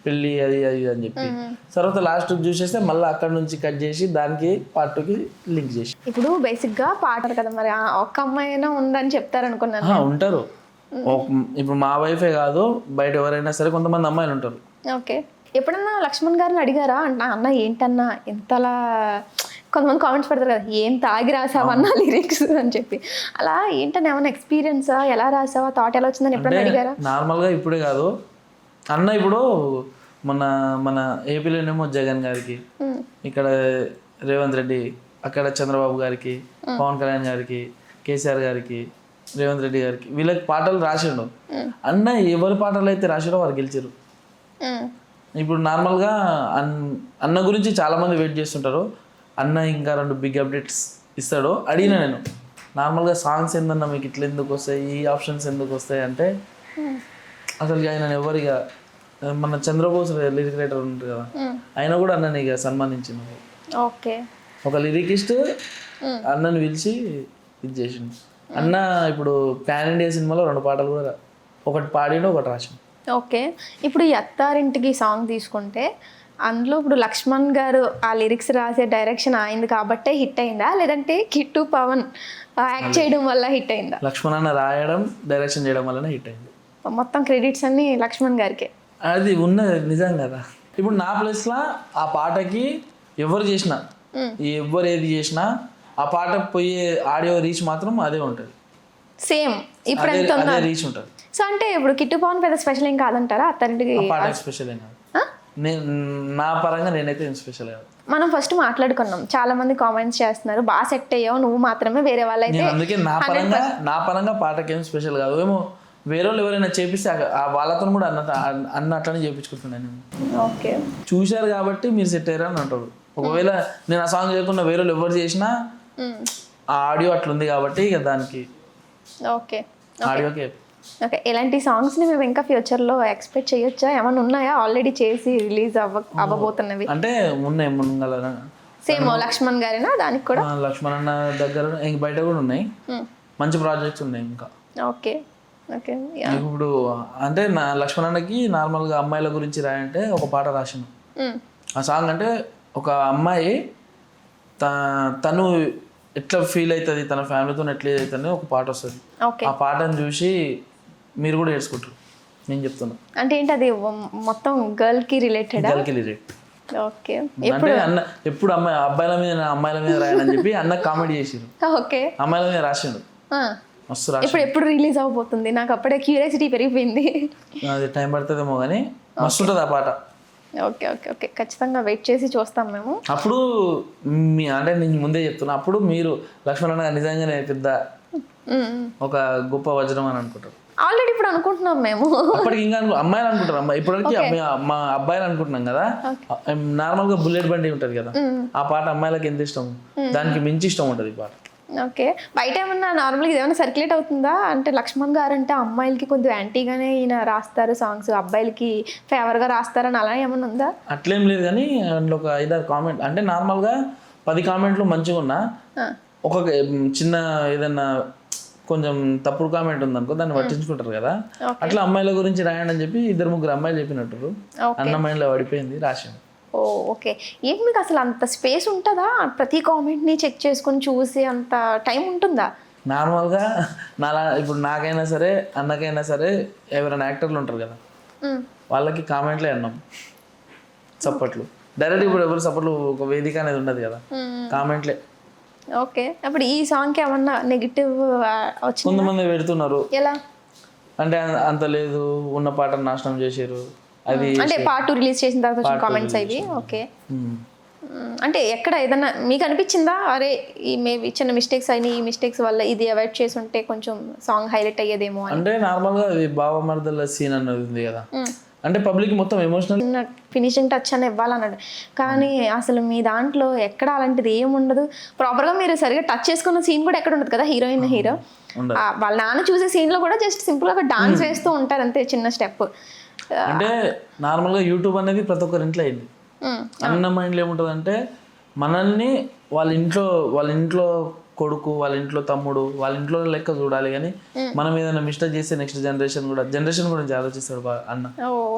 పెళ్ళి అది అని చెప్పి. తర్వాత లాస్ట్ చూసేస్తే మళ్ళీ అక్కడ నుంచి కట్ చేసి దానికి పార్ట్ 2కి లింక్ చేసి. ఇప్పుడు బేసిక్ గా పాట కదా, మరి ఒక్క అమ్మాయి అయినా ఉందని చెప్తారు అనుకున్నాను. ఉంటారు, ఇప్పుడు మా వైఫే కాదు బయట ఎవరైనా సరే కొంతమంది అమ్మాయిలు ఉంటారు. ఓకే. ఎప్పుడన్నా లక్ష్మణ్ గారిని అడిగారా అన్న ఏంటన్నా ఎంతలా, కొంతమంది కామెంట్స్ పెడతారు కదా, ఏం తాగి రాసావన్నా లిరిక్స్ అని చెప్పి, అలా ఏంటన్నా ఏమన్నా ఎక్స్పీరియన్సా, ఎలా రాసావా, థాట్ ఎలా వచ్చిందని ఎప్పుడన్నా అడిగారా? నార్మల్గా ఇప్పుడే కాదు అన్న, ఇప్పుడు మన ఏపీలోనేమో జగన్ గారికి, ఇక్కడ రేవంత్ రెడ్డి, అక్కడ చంద్రబాబు గారికి, పవన్ కళ్యాణ్ గారికి, కేసీఆర్ గారికి, రేవంత్ రెడ్డి గారికి, వీళ్ళకి పాటలు రాసిండు అన్న. ఎవరి పాటలు అయితే రాసాడో వారు గెలిచారు. ఇప్పుడు నార్మల్గా అన్న గురించి చాలామంది వెయిట్ చేస్తుంటారు. అన్న ఇంకా 2 బిగ్ అప్డేట్స్ ఇస్తాడు. అడిగినా నేను నార్మల్గా సాంగ్స్ ఏందన్నా మీకు ఇట్లా ఎందుకు వస్తాయి, ఈ ఆప్షన్స్ ఎందుకు వస్తాయి అంటే, అసలు ఆయన ఎవరిగా మన చంద్రబోస్ లిరిక్ రైటర్ ఉంటుంది కదా, ఆయన కూడా అన్నని ఇక సన్మానించింది. ఓకే. ఒక లిరికిస్ట్ అన్నని పిలిచి ఇది చేసిండు. అన్న ఇప్పుడు ప్యాన్ ఇండియా సినిమాలో 2 పాటలు కూడా, ఒకటి పాడిండు, ఒకటి రాసిండు. ఓకే. ఇప్పుడు ఈ అత్తారింటికి సాంగ్ తీసుకుంటే అందులో ఇప్పుడు లక్ష్మణ్ గారు ఆ లిరిక్స్ రాసే డైరెక్షన్ అయింది కాబట్టే హిట్ అయిందా, లేదంటే కిట్టు పవన్ యాక్ట్ చేయడం వల్ల హిట్ అయిందా? లక్ష్మణ్ అన్న రాయడం డైరెక్షన్ చేయడం వల్లనే హిట్ అయింది. మొత్తం క్రెడిట్స్ అన్ని లక్ష్మణ్ గారికే. అది ఉన్నది నిజం కదా. ఇప్పుడు నా ప్లేస్లో ఆ పాటకి ఎవరు చేసినా, ఎవరు ఏది చేసినా ఆ పాట పోయే ఆడియో రీచ్ మాత్రం అదే ఉంటుంది, సేమ్. ఇప్పుడు ఎంత అదే రీచ్ ఉంటుంది. సో అంటే ఇప్పుడు కిట్టు పవన్ పెద్ద స్పెషల్ ఏం కాదంటారా అత్తారింటికి? పాట స్పెషల్ ఏం కాదు. నేను నా పరంగా నేనైతే ఏం స్పెషల్ కాదు. మనం ఫస్ట్ మాట్లాడుకున్నాం, చాలా మంది కామెంట్స్ చేస్తున్నారు బాగా సెట్ అయ్యావు నువ్వు మాత్రమే, వేరే వాళ్ళు అయితే నేను అందుకే నా పరంగా పాటకేం స్పెషల్ కాదు. ఏమో వేరే వాళ్ళు ఎవరైనా చేపిస్తే వాళ్ళతో కూడా అన్న అట్లనే చేయించుకుంటున్నాను నేను. ఓకే, చూశారు కాబట్టి మీరు సెట్ అయ్యారు అని అంటారు. ఒకవేళ నేను ఆ సాంగ్ చేయకుండా వేరే వాళ్ళు ఎవరు చేసినా ఆ ఆడియో అట్లుంది కాబట్టి ఇక దానికి ఓకే ఆడియోకి. ఓకే, ఇలాంటి సాంగ్స్ని మేము ఇంకా ఫ్యూచర్లో ఎక్స్పెక్ట్ చేయొచ్చా? ఏమైనా ఉన్నాయా ఆల్రెడీ చేసి రిలీజ్ అవ్వబోతున్నవి? అంటే ఉన్నాయి మున్గల సేమ్ లక్ష్మణ్ గారేనా దానికి కూడా? లక్ష్మణ్ అన్న దగ్గర ఇంక బయట కూడా ఉన్నాయి మంచి ప్రాజెక్ట్స్ ఉన్నాయి ఇంకా. ఓకే ఓకే, ఇప్పుడు అంటే నా లక్ష్మణ్ అన్నకి నార్మల్గా అమ్మాయిల గురించి రాయంటే ఒక పాట రాసాను. ఆ సాంగ్ అంటే ఒక అమ్మాయి తను ఎట్లా ఫీల్ అవుతుంది, తన ఫ్యామిలీతో ఎట్లా అవుతుంది ఒక పాట వస్తుంది. ఆ పాటను చూసి మీరు కూడా ఏడ్చుకుంటారు నేను చెప్తున్నా. అంటే ఏంటి అది మొత్తం గర్ల్ కి రిలేటెడ్? గర్ల్ కి రిలేట్. ఓకే, అంటే అన్న ఎప్పుడు అమ్మాయిల మీద రాయని చెప్పి అన్న కామెడీ చేసిరు. ఓకే, అమ్మాయిల మీద రాసిండు మస్తు రాసి. ఎప్పుడు రిలీజ్ అవబోతుంది? నాకు అప్పుడే క్యూరియాసిటీ పెరిగిపోయింది. అది టైం పడుతుందేమో కానీ మస్తు ఉంటుంది ఆ పాట. ఓకే ఓకే ఓకే, ఖచ్చితంగా వెయిట్ చేసి చూస్తాం మేము. అప్పుడు అంటే నేను ముందే చెప్తున్నా, అప్పుడు మీరు లక్ష్మణ్ అన్న నిజంగానే పెద్ద ఒక గొప్ప వజ్రం అని అనుకుంటారు. ఆల్రెడీ ఇప్పుడు అనుకుంటున్నాం మేము. అప్పటికి ఇంకా అమ్మాయిలు అనుకుంటారు, ఇప్పటికి మా అబ్బాయిలు అనుకుంటున్నాం కదా. నార్మల్ గా బుల్లెట్ బండి ఉంటది కదా, ఆ పాట అమ్మాయిలకు ఎంత ఇష్టం, దానికి మించి ఇష్టం ఉంటది ఈ పాట. ఓకే, బయట ఏమన్నా నార్మల్గా ఇదేమన్నా సర్క్యులేట్ అవుతుందా? అంటే లక్ష్మణ్ గారు అంటే అమ్మాయిలకి కొంచెం యాంటీగానే ఈయన రాస్తారు సాంగ్స్, అబ్బాయిలకి ఫేవర్గా రాస్తారని అలా ఏమన్నా ఉందా? అట్లేం లేదు కానీ అందులో ఒక 5-6 కామెంట్ అంటే నార్మల్గా 10 కామెంట్లు మంచిగా ఉన్నా ఒక చిన్న ఏదన్నా కొంచెం తప్పుడు కామెంట్ ఉందనుకో దాన్ని పట్టించుకుంటారు కదా. అట్లా అమ్మాయిల గురించి రాయండి అని చెప్పి 2-3 అమ్మాయిలు చెప్పినట్టు అన్న మైండ్లో పడిపోయింది రాశాను. ఓ ఓకే, ఏంటి మీకు అసలు అంత స్పేస్ ఉంటుందా? ప్రతి కామెంట్ని చెక్ చేసుకొని చూసి అంత టైం ఉంటుందా? నార్మల్గా ఇప్పుడు నాకైనా సరే అన్నకైనా సరే ఎవరైనా యాక్టర్లు ఉంటారు కదా వాళ్ళకి కామెంట్లే అన్నాం సపోర్ట్లు. డైరెక్ట్ ఇప్పుడు ఎవరు సపోర్ట్లు ఒక వేదిక అనేది ఉండదు కదా, కామెంట్లే. ఓకే, అప్పుడు ఈ సాంగ్కి ఏమన్నా నెగిటివ్ వచ్చింది? కొంతమంది పెడుతున్నారు ఎలా అంటే అంత లేదు ఉన్న పాటను నాశనం చేశారు అది అంటే పార్ట్ 2 రిలీజ్ చేసిన తర్వాత వచ్చిన కామెంట్స్ అవి. ఓకే, అంటే ఎక్కడ ఏదన్నా మీకు అనిపించిందా అరే ఈ మేబీ చిన్న మిస్టేక్స్ అయినాయి, ఈ మిస్టేక్స్ వల్ల ఇది అవాయిడ్ చేసి ఉంటే కొంచెం సాంగ్ హైలైట్ అయ్యేదేమో అని? అంటే నార్మల్గా అది బావమర్దల సీన్ అన్నది ఉంది కదా, అంటే పబ్లిక్ మొత్తం ఎమోషనల్ ఫినిషింగ్ టచ్ అని ఇవ్వాలన్నాడు కానీ అసలు మీ దాంట్లో ఎక్కడ అలాంటిది ఏముండదు. ప్రాపర్గా మీరు సరిగా టచ్ చేసుకున్న సీన్ కూడా ఎక్కడ ఉండదు కదా. హీరోయిన్ హీరో వాళ్ళ నాన్న చూసే సీన్లో కూడా జస్ట్ సింపుల్గా డాన్స్ వేస్తూ ఉంటారు అంతే, చిన్న స్టెప్. అంటే నార్మల్గా యూట్యూబ్ అనేది ప్రతి ఒక్కరి ఇంట్లో అయింది. అన్న మైండ్లో ఏముంటుంది అంటే మనల్ని వాళ్ళ ఇంట్లో కొడుకు, వాళ్ళ ఇంట్లో తమ్ముడు, వాళ్ళ ఇంట్లో లెక్క చూడాలి కానీ మనం ఏదైనా మిస్టేక్ చేస్తే నెక్స్ట్ జనరేషన్ గురించి ఆలోచిస్తాడు అన్న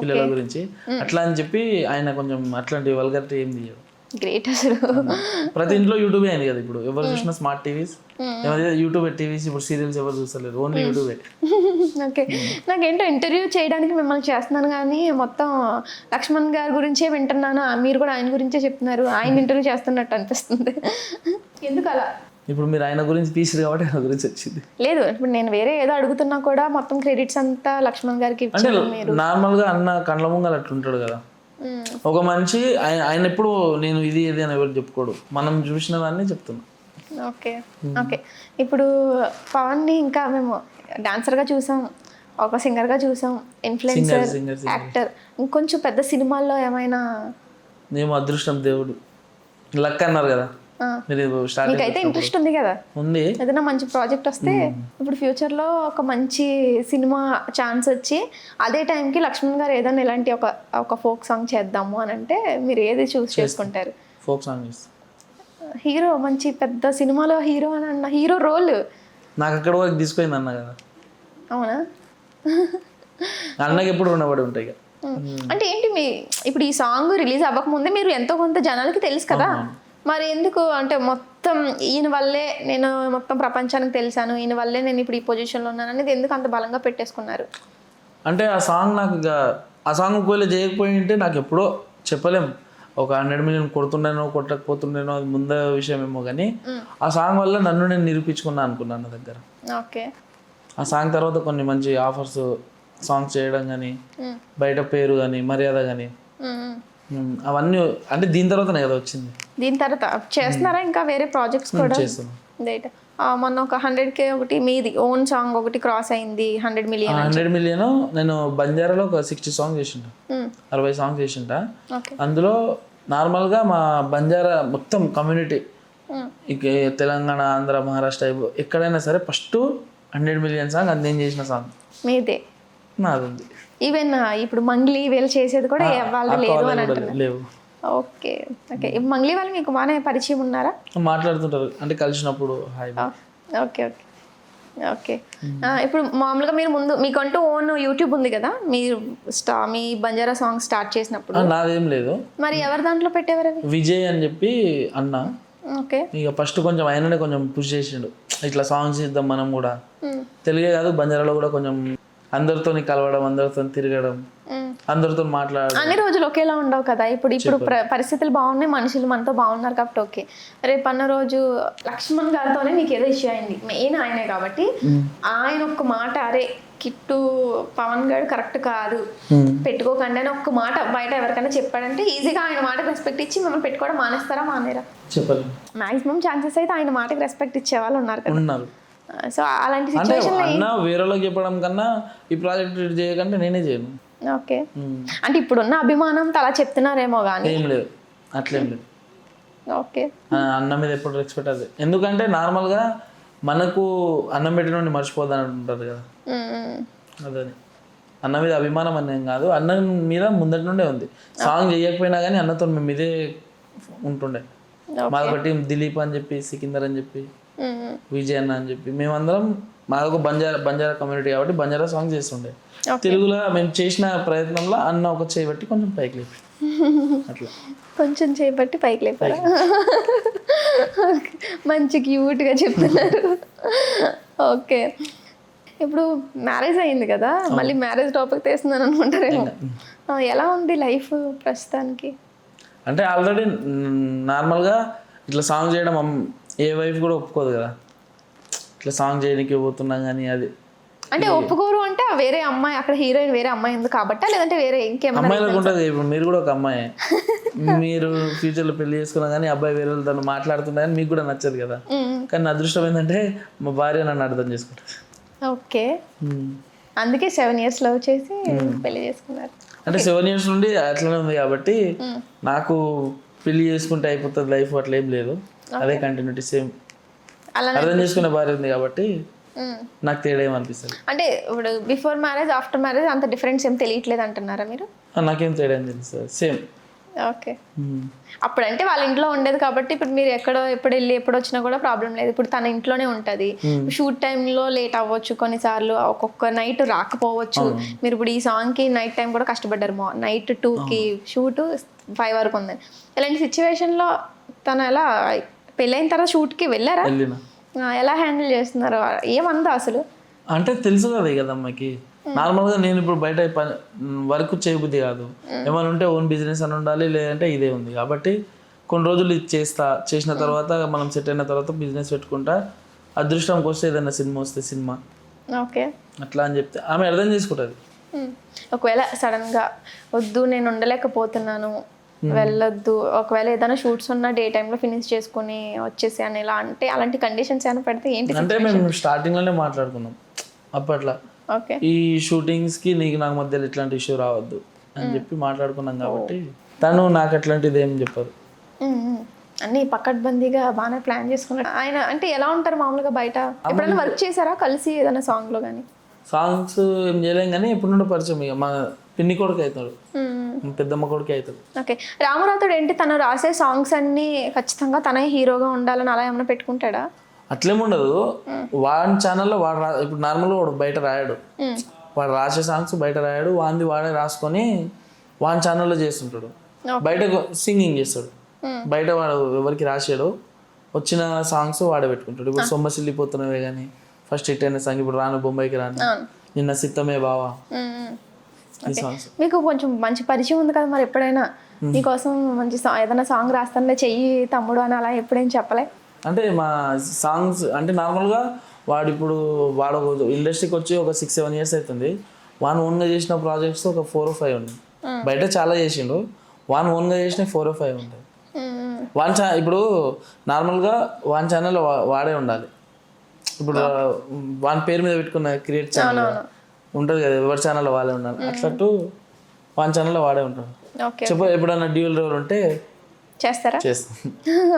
పిల్లల గురించి. అట్లా అని చెప్పి ఆయన కొంచెం అట్లాంటి వల్గరిటీ ఏం తీయడు. గ్రేట్ అసలు. ప్రతి ఇంట్లో యూట్యూబే అయింది కదా ఇప్పుడు, ఎవరు చూసినా స్మార్ట్ టీవీస్, యూట్యూబ్ టీవీస్. ఇప్పుడు సీరియల్స్ ఎవరు చూస్తలేరు, ఓన్లీ యూట్యూబే. ఓకే, నాకేంటో ఇంటర్వ్యూ చేయడానికి మిమ్మల్ని చేస్తున్నాను కానీ మొత్తం లక్ష్మణ్ గారి గురించే వింటున్నాను, మీరు కూడా ఆయన గురించే చెప్తున్నారు, ఆయన ఇంటర్వ్యూ చేస్తున్నట్టు అనిపిస్తుంది. ఎందుకు అలా? ఇప్పుడు మీరు ఆయన గురించి తీసిరు కాబట్టి ఆయన గురించి వచ్చింది. లేదు, ఇప్పుడు నేను వేరే ఏదో అడుగుతున్నా కూడా మొత్తం క్రెడిట్స్ అంతా లక్ష్మణ్ గారికి ఇచ్చారు. మీరు నార్మల్గా అన్న కండ్ల ముంగలు అట్లుంటాడు కదా ఒక మనిషి, ఆయన ఎప్పుడు నేను ఇది ఇది అని ఎవరు చెప్పుకోడు, మనం చూసిన దాన్ని చెప్తున్నా. ఓకే ఓకే, ఇప్పుడు పవన్ని ఇంకా మేము డాన్సర్గా చూసాం, ఒక సింగర్గా చూసాం, ఇన్ఫ్లుయెన్సర్, యాక్టర్, ఇంకొంచెం పెద్ద సినిమాల్లో ఏమైనా? మేము అదృష్టం దేవుడు లక్ అన్నారు కదా, మీకైతే ఇంట్రెస్ట్ ఉంది కదా, ఉంది ఏదైనా మంచి ప్రాజెక్ట్ వస్తే ఇప్పుడు ఫ్యూచర్లో ఒక మంచి సినిమా ఛాన్స్ వచ్చి అదే టైంకి లక్ష్మణ్ గారు ఏదైనా ఇలాంటి ఒక ఫోక్ సాంగ్ చేద్దాము అని అంటే మీరు ఏది చూస్ చేసుకుంటారు? ఫోక్ సాంగ్ హీరో మంచి పెద్ద సినిమాలో హీరో అని అన్న హీరో రోల్ నాకు అక్కడ వరకు తీసుకుపోయింది అన్న కదా. అవునా? అన్నకి ఎప్పుడు ఉండబడి ఉంటాయి. అంటే ఏంటి ఇప్పుడు ఈ సాంగ్ రిలీజ్ అవ్వకముందే మీరు ఎంతో కొంత జనాలకి తెలుసు కదా, మరి ఎందుకు అంటే మొత్తం ఈయన వల్లే నేను మొత్తం ప్రపంచానికి తెలిసాను, ఈయన వల్లే నేను ఇప్పుడు ఈ పొజిషన్లో ఉన్నాను అనేది ఎందుకు అంత బలంగా పెట్టేసుకున్నారు? అంటే ఆ సాంగ్ నాకు ఆ సాంగ్ ఒకవేళ చేయకపోయి ఉంటే నాకు ఎప్పుడో చెప్పలేము, ఒక 100 మిలియన్ కొడుతుండేనో కొట్టకపోతుండేనో అది ముందే విషయం ఏమో కానీ ఆ సాంగ్ వల్ల నన్ను నేను నిరూపించుకున్నా అనుకున్నాను నా దగ్గర. ఓకే, ఆ సాంగ్ తర్వాత కొన్ని మంచి ఆఫర్స్ సాంగ్స్ చేయడం కానీ బయట పేరు కానీ మర్యాద కానీ అవన్నీ అంటే దీని తర్వాతనే కదా వచ్చింది. దీని తర్వాత చేస్తున్నారా ఇంకా వేరే ప్రాజెక్ట్స్ కూడా? చేస్తున్నాం. రైట్. మొన్న ఒక 100K ఒకటి మీది ఓన్ సాంగ్ ఒకటి క్రాస్ అయింది 100 మిలియన్. 100 మిలియన్ నేను బంజారాలో ఒక 60 సాంగ్స్ చేసింట, 60 సాంగ్స్ చేసింట. ఓకే. అందులో నార్మల్గా మా బంజారా మొత్తం కమ్యూనిటీ ఇక తెలంగాణ ఆంధ్ర మహారాష్ట్ర ఎక్కడైనా సరే ఫస్ట్ 100 మిలియన్ సాంగ్ అది నేను చేసిన సాంగ్ మీదే. నాది ఉంది. ఈవెన్ ఇప్పుడు మంగ్లీ వీళ్ళు చేసేది కూడా వాళ్ళు లేదు అని అంటున్నారు. లేవు. Okay okay. మంగ్లీ వాళ్ళు మీకు బాగానే పరిచయం ఉన్నారా? మాట్లాడుతుంటారు అంటే కలిసినప్పుడు హాయ్. Okay okay okay. ఇప్పుడు మామూలుగా మీరు ముందు మీకంటూ ఓన్ యూట్యూబ్ ఉంది కదా, మీరు మీ బంజారా సాంగ్ స్టార్ట్ చేసినప్పుడు? నాదేం లేదు. మరి ఎవరి దాంట్లో పెట్టేవారు అవి? విజయ్ అని చెప్పి అన్న. ఓకే. ఇక ఫస్ట్ కొంచెం ఆయననే కొంచెం పుష్ చేసిండు, ఇట్లా సాంగ్స్ ఇద్దాం మనం కూడా, తెలుగే కాదు బంజారాలో కూడా కొంచెం అందరితో కలవడం, అందరితో తిరగడం, అందరితో మాట్లాడడం. అన్ని రోజులు ఒకేలా ఉండవు కదా. ఇప్పుడు పరిస్థితులు బాగున్నాయి, మనుషులు మనతో బాగున్నారు కాబట్టి ఓకే. రేపు అన్న రోజు లక్ష్మణ్ గారితోనే మీకు ఏదో ఇష్యూ అయింది, మెయిన్ ఆయనే కాబట్టి ఆయన ఒక్క మాట అరే కిట్టు పవన్ గారు కరెక్ట్ కాదు పెట్టుకోకండి అని ఒక్క మాట బయట ఎవరికైనా చెప్పాడంటే ఈజీగా ఆయన మాటకి రెస్పెక్ట్ ఇచ్చి మిమ్మల్ని పెట్టుకోవడం మానేస్తారా మానేరా? చెప్పాలి. మాక్సిమం ఛాన్సెస్ అయితే ఆయన మాటకి రెస్పెక్ట్ ఇచ్చే వాళ్ళు ఉన్నారు కదా. ఉన్నారు. సో అలాంటి అంటే సిచ్యువేషన్ అన్న వేరేలోకి చెప్పడం కన్నా ఈ ప్రాజెక్ట్ చేయకంటే నేనే చేయను. ఓకే. అంటే ఇప్పుడున్న అభిమానంతో అలా చెప్తున్నారేమో కానీ ఏం లేదు, అట్లేం లేదు. ఓకే. అన్న మీద ఎప్పుడు రెస్పెక్ట్ అది, ఎందుకంటే నార్మల్గా మనకు అన్నం పెట్టిన మర్చిపోద్దని అంటుంటారు కదా, అదే అన్న మీద అభిమానం అనేం కాదు, అన్న మీద ముందటి నుండే ఉంది. సాంగ్ చేయకపోయినా కానీ అన్నతో మేము ఇదే ఉంటుండే. మాదొకటి దిలీప్ అని చెప్పి, సికిందర్ అని చెప్పి, విజయ్ అన్న అని చెప్పి, మేమందరం మాదొక బంజారా కమ్యూనిటీ కాబట్టి బంజారా సాంగ్ చేస్తుండే. తెలుగులో మేము చేసిన ప్రయత్నంలో అన్న ఒక చేయబట్టి కొంచెం పైకి లేపి అట్లా కొంచెం చేయబట్టి పైకి లేపారా? మంచి క్యూట్గా చెప్తున్నారు. ఓకే. ఇప్పుడు మ్యారేజ్ అయింది కదా, మళ్ళీ మ్యారేజ్ టాపిక్ తీస్తున్నాను అనుకుంటారేమో. ఎలా ఉంది లైఫ్ ప్రస్తుతానికి? అంటే ఆల్రెడీ నార్మల్గా ఇట్లా సాంగ్ చేయడం ఏ వైఫ్ కూడా ఒప్పుకోదు కదా, ఇట్లా సాంగ్ చేయడానికి పోతున్నాం కానీ అది అంటే ఒప్పుకోరు అంటే వేరే అమ్మాయి అక్కడ హీరోయిన్ వేరే అమ్మాయి ఉంది కాబట్టి, లేదంటే వేరే ఇంకేమైనా అమ్మాయిలకు ఉంటుంది. ఇప్పుడు మీరు కూడా ఒక అమ్మాయి, మీరు ఫ్యూచర్లో పెళ్లి చేసుకున్నా కానీ అబ్బాయి వేరే వాళ్ళతో మాట్లాడుతున్నా కానీ మీకు కూడా నచ్చదు కదా. కానీ నా అదృష్టం ఏంటంటే మా భార్య నన్ను అర్థం చేసుకుంటుంది. ఓకే. అందుకే 7 years లవ్ చేసి పెళ్లి చేసుకున్నారు. అంటే 7 years నుండి అట్లనే ఉంది కాబట్టి నాకు పెళ్లి చేసుకుంటే అయిపోతుంది లైఫ్ అట్లా ఏం లేదు, అదే కంటిన్యూటీ సేమ్. అర్థం చేసుకునే భార్య ఉంది కాబట్టి నాకు తేడా ఏమనిపిస్తుంది. అంటే ఇప్పుడు బిఫోర్ మ్యారేజ్ ఆఫ్టర్ మ్యారేజ్ అంత డిఫరెన్స్ ఏం తెలియట్లేదు అంటున్నారా మీరు? నాకేం తేడా ఏం తెలుస్తుంది, సేమ్. ఓకే. అప్పుడంటే వాళ్ళ ఇంట్లో ఉండేది కాబట్టి ఇప్పుడు మీరు ఎప్పుడు వెళ్ళి ఎప్పుడు వచ్చినా కూడా ప్రాబ్లం లేదు. ఇప్పుడు తన ఇంట్లోనే ఉంటుంది. షూట్ టైంలో లేట్ అవ్వచ్చు, కొన్నిసార్లు ఒక్కొక్క నైట్ రాకపోవచ్చు. మీరు ఇప్పుడు ఈ సాంగ్కి నైట్ టైం కూడా కష్టపడ్డారు, నైట్ 2కి షూట్ 5 వరకు ఉంది. ఇలాంటి సిచ్యువేషన్లో తను ఎలా పెళ్ళైన తర్వాత షూట్కి వెళ్ళారా? ఎలా హ్యాండిల్ చేస్తున్నారు? ఏమందా అసలు? అంటే తెలుసు కదా కదా అమ్మాయికి. నార్మల్గా నేను ఇప్పుడు బయట వర్క్ చేయబుద్ధి కాదు, ఏమైనా ఉంటే ఓన్ బిజినెస్ అని ఉండాలి, లేదంటే ఇదే ఉంది కాబట్టి కొన్ని రోజులు ఇది చేసిన తర్వాత మనం సెట్ అయిన తర్వాత బిజినెస్ పెట్టుకుంటా, అదృష్టంకి వస్తే ఏదైనా సినిమా వస్తే సినిమా. ఓకే. అట్లా అని చెప్తే ఆమె అర్థం చేసుకుంటుంది. ఒకవేళ సడన్గా వద్దు నేను ఉండలేకపోతున్నాను వెళ్ళొద్దు, ఒకవేళ ఏదైనా షూట్స్ ఉన్నా డే టైంలో ఫినిష్ చేసుకుని వచ్చేసి అని ఇలా అంటే అలాంటి కండిషన్స్ ఏమైనా పెడితే ఏంటి? అంటే మేము స్టార్టింగ్లోనే మాట్లాడుకున్నాం అప్పట్లో, ఓకే ఈ షూటింగ్స్కి నీకు నాకు మధ్యలో ఇట్లాంటి ఇష్యూ రావద్దు అని చెప్పి మాట్లాడుకున్నాం కాబట్టి తను నాకు అట్లాంటిది ఏం చెప్పదు. అన్ని పకడ్బందీగా బాగానే ప్లాన్ చేసుకున్నాడు ఆయన. అంటే ఎలా ఉంటారు మామూలుగా బయట? ఎప్పుడైనా వర్క్ చేశారా కలిసి ఏదైనా సాంగ్లో కానీ? సాంగ్స్ ఏం చేయలేం కానీ ఎప్పుడు నుండి పరిచయం, ఇక మా పిన్ని కొడుకు అవుతాడు, పెద్దమ్మ కొడుకు అవుతాడు. ఓకే. రామరాథుడు ఏంటి తను రాసే సాంగ్స్ అన్ని ఖచ్చితంగా తనే హీరోగా ఉండాలని అలా ఏమైనా పెట్టుకుంటాడా? అట్లేముండదు, వాడి ఛానల్లో వాడు ఇప్పుడు నార్మల్గా వాడు బయట రాయాడు, వాడు రాసే సాంగ్స్ బయట రాయాడు, వాడే రాసుకొని వాడి ఛానల్లో చేస్తుంటాడు, బయట సింగింగ్ చేస్తాడు. బయట వాడు ఎవరికి రాసాడు వచ్చిన సాంగ్స్ వాడే పెట్టుకుంటాడు. ఇప్పుడు సొమ్మసిల్లిపోతున్నవే కానీ ఫస్ట్ హిట్ అయిన సాంగ్, ఇప్పుడు రాను బొంబాయికి రాను, నిన్న సిద్ధమే బావా, ఈ సాంగ్స్. మీకు కొంచెం మంచి పరిచయం ఉంది కదా, మరి ఎప్పుడైనా మీకోసం మంచి ఏదైనా సాంగ్ రాస్తానులే చెయ్యి తమ్ముడు అని అలా ఎప్పుడేం చెప్పలే? అంటే మా సాంగ్స్ అంటే నార్మల్గా వాడు ఇండస్ట్రీకి వచ్చి ఒక 6-7 years అవుతుంది. వాన్ ఓన్గా చేసిన ప్రాజెక్ట్స్ ఒక 4 or 5 ఉన్నాయి. బయట చాలా చేసిండు, వాన్ ఓన్గా చేసిన 4 or 5 ఉంటాయి. ఇప్పుడు నార్మల్గా వాన్ ఛానల్ వాడే ఉండాలి. ఇప్పుడు వాన్ పేరు మీద పెట్టుకున్న క్రియేట్ ఛానల్ ఉంటుంది కదా, ఎవరి ఛానల్ వాళ్ళే ఉండాలి. అట్లట్టు వాన్ ఛానల్లో వాడే ఉంటాడు. ఎప్పుడన్నా డ్యూయల్ రోల్ ఉంటే చేస్తారా? చేస్తాం.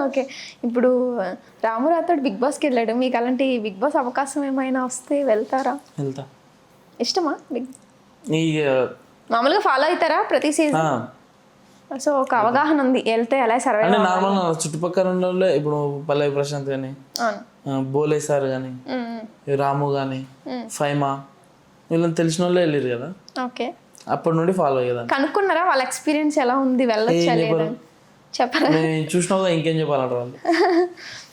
ఓకే, ఇప్పుడు రాము రాథోడ్ బిగ్ బాస్కి వెళ్ళాడు. మీకు అలాంటి బిగ్ బాస్ అవకాశం ఏమైనా వస్తే వెళ్తారా? వెళ్తా. ఇష్టమా బిగ్? మామూలుగా ఫాలో అవుతారా ప్రతి సీజన్? సో ఒక అవగాహన ఉంది, వెళ్తే ఎలా సర్వే. అంటే నార్మల్ చుట్టుపక్కల ఉన్న వాళ్ళే, ఇప్పుడు పల్లవి ప్రశాంత్ కానీ, బోలే సార్ కానీ, రాము కానీ, ఫైమా, వీళ్ళని తెలిసిన వాళ్ళే వెళ్ళారు కదా. ఓకే, అప్పటి నుండి ఫాలో అయ్యేదా. కనుక్కున్నారా వాళ్ళ ఎక్స్పీరియన్స్ ఎలా ఉంది, వెళ్ళొచ్చా లేదా చెప్పరా? చూసినావు కదా, ఇంకేం చెప్పాలంటారు వాళ్ళు.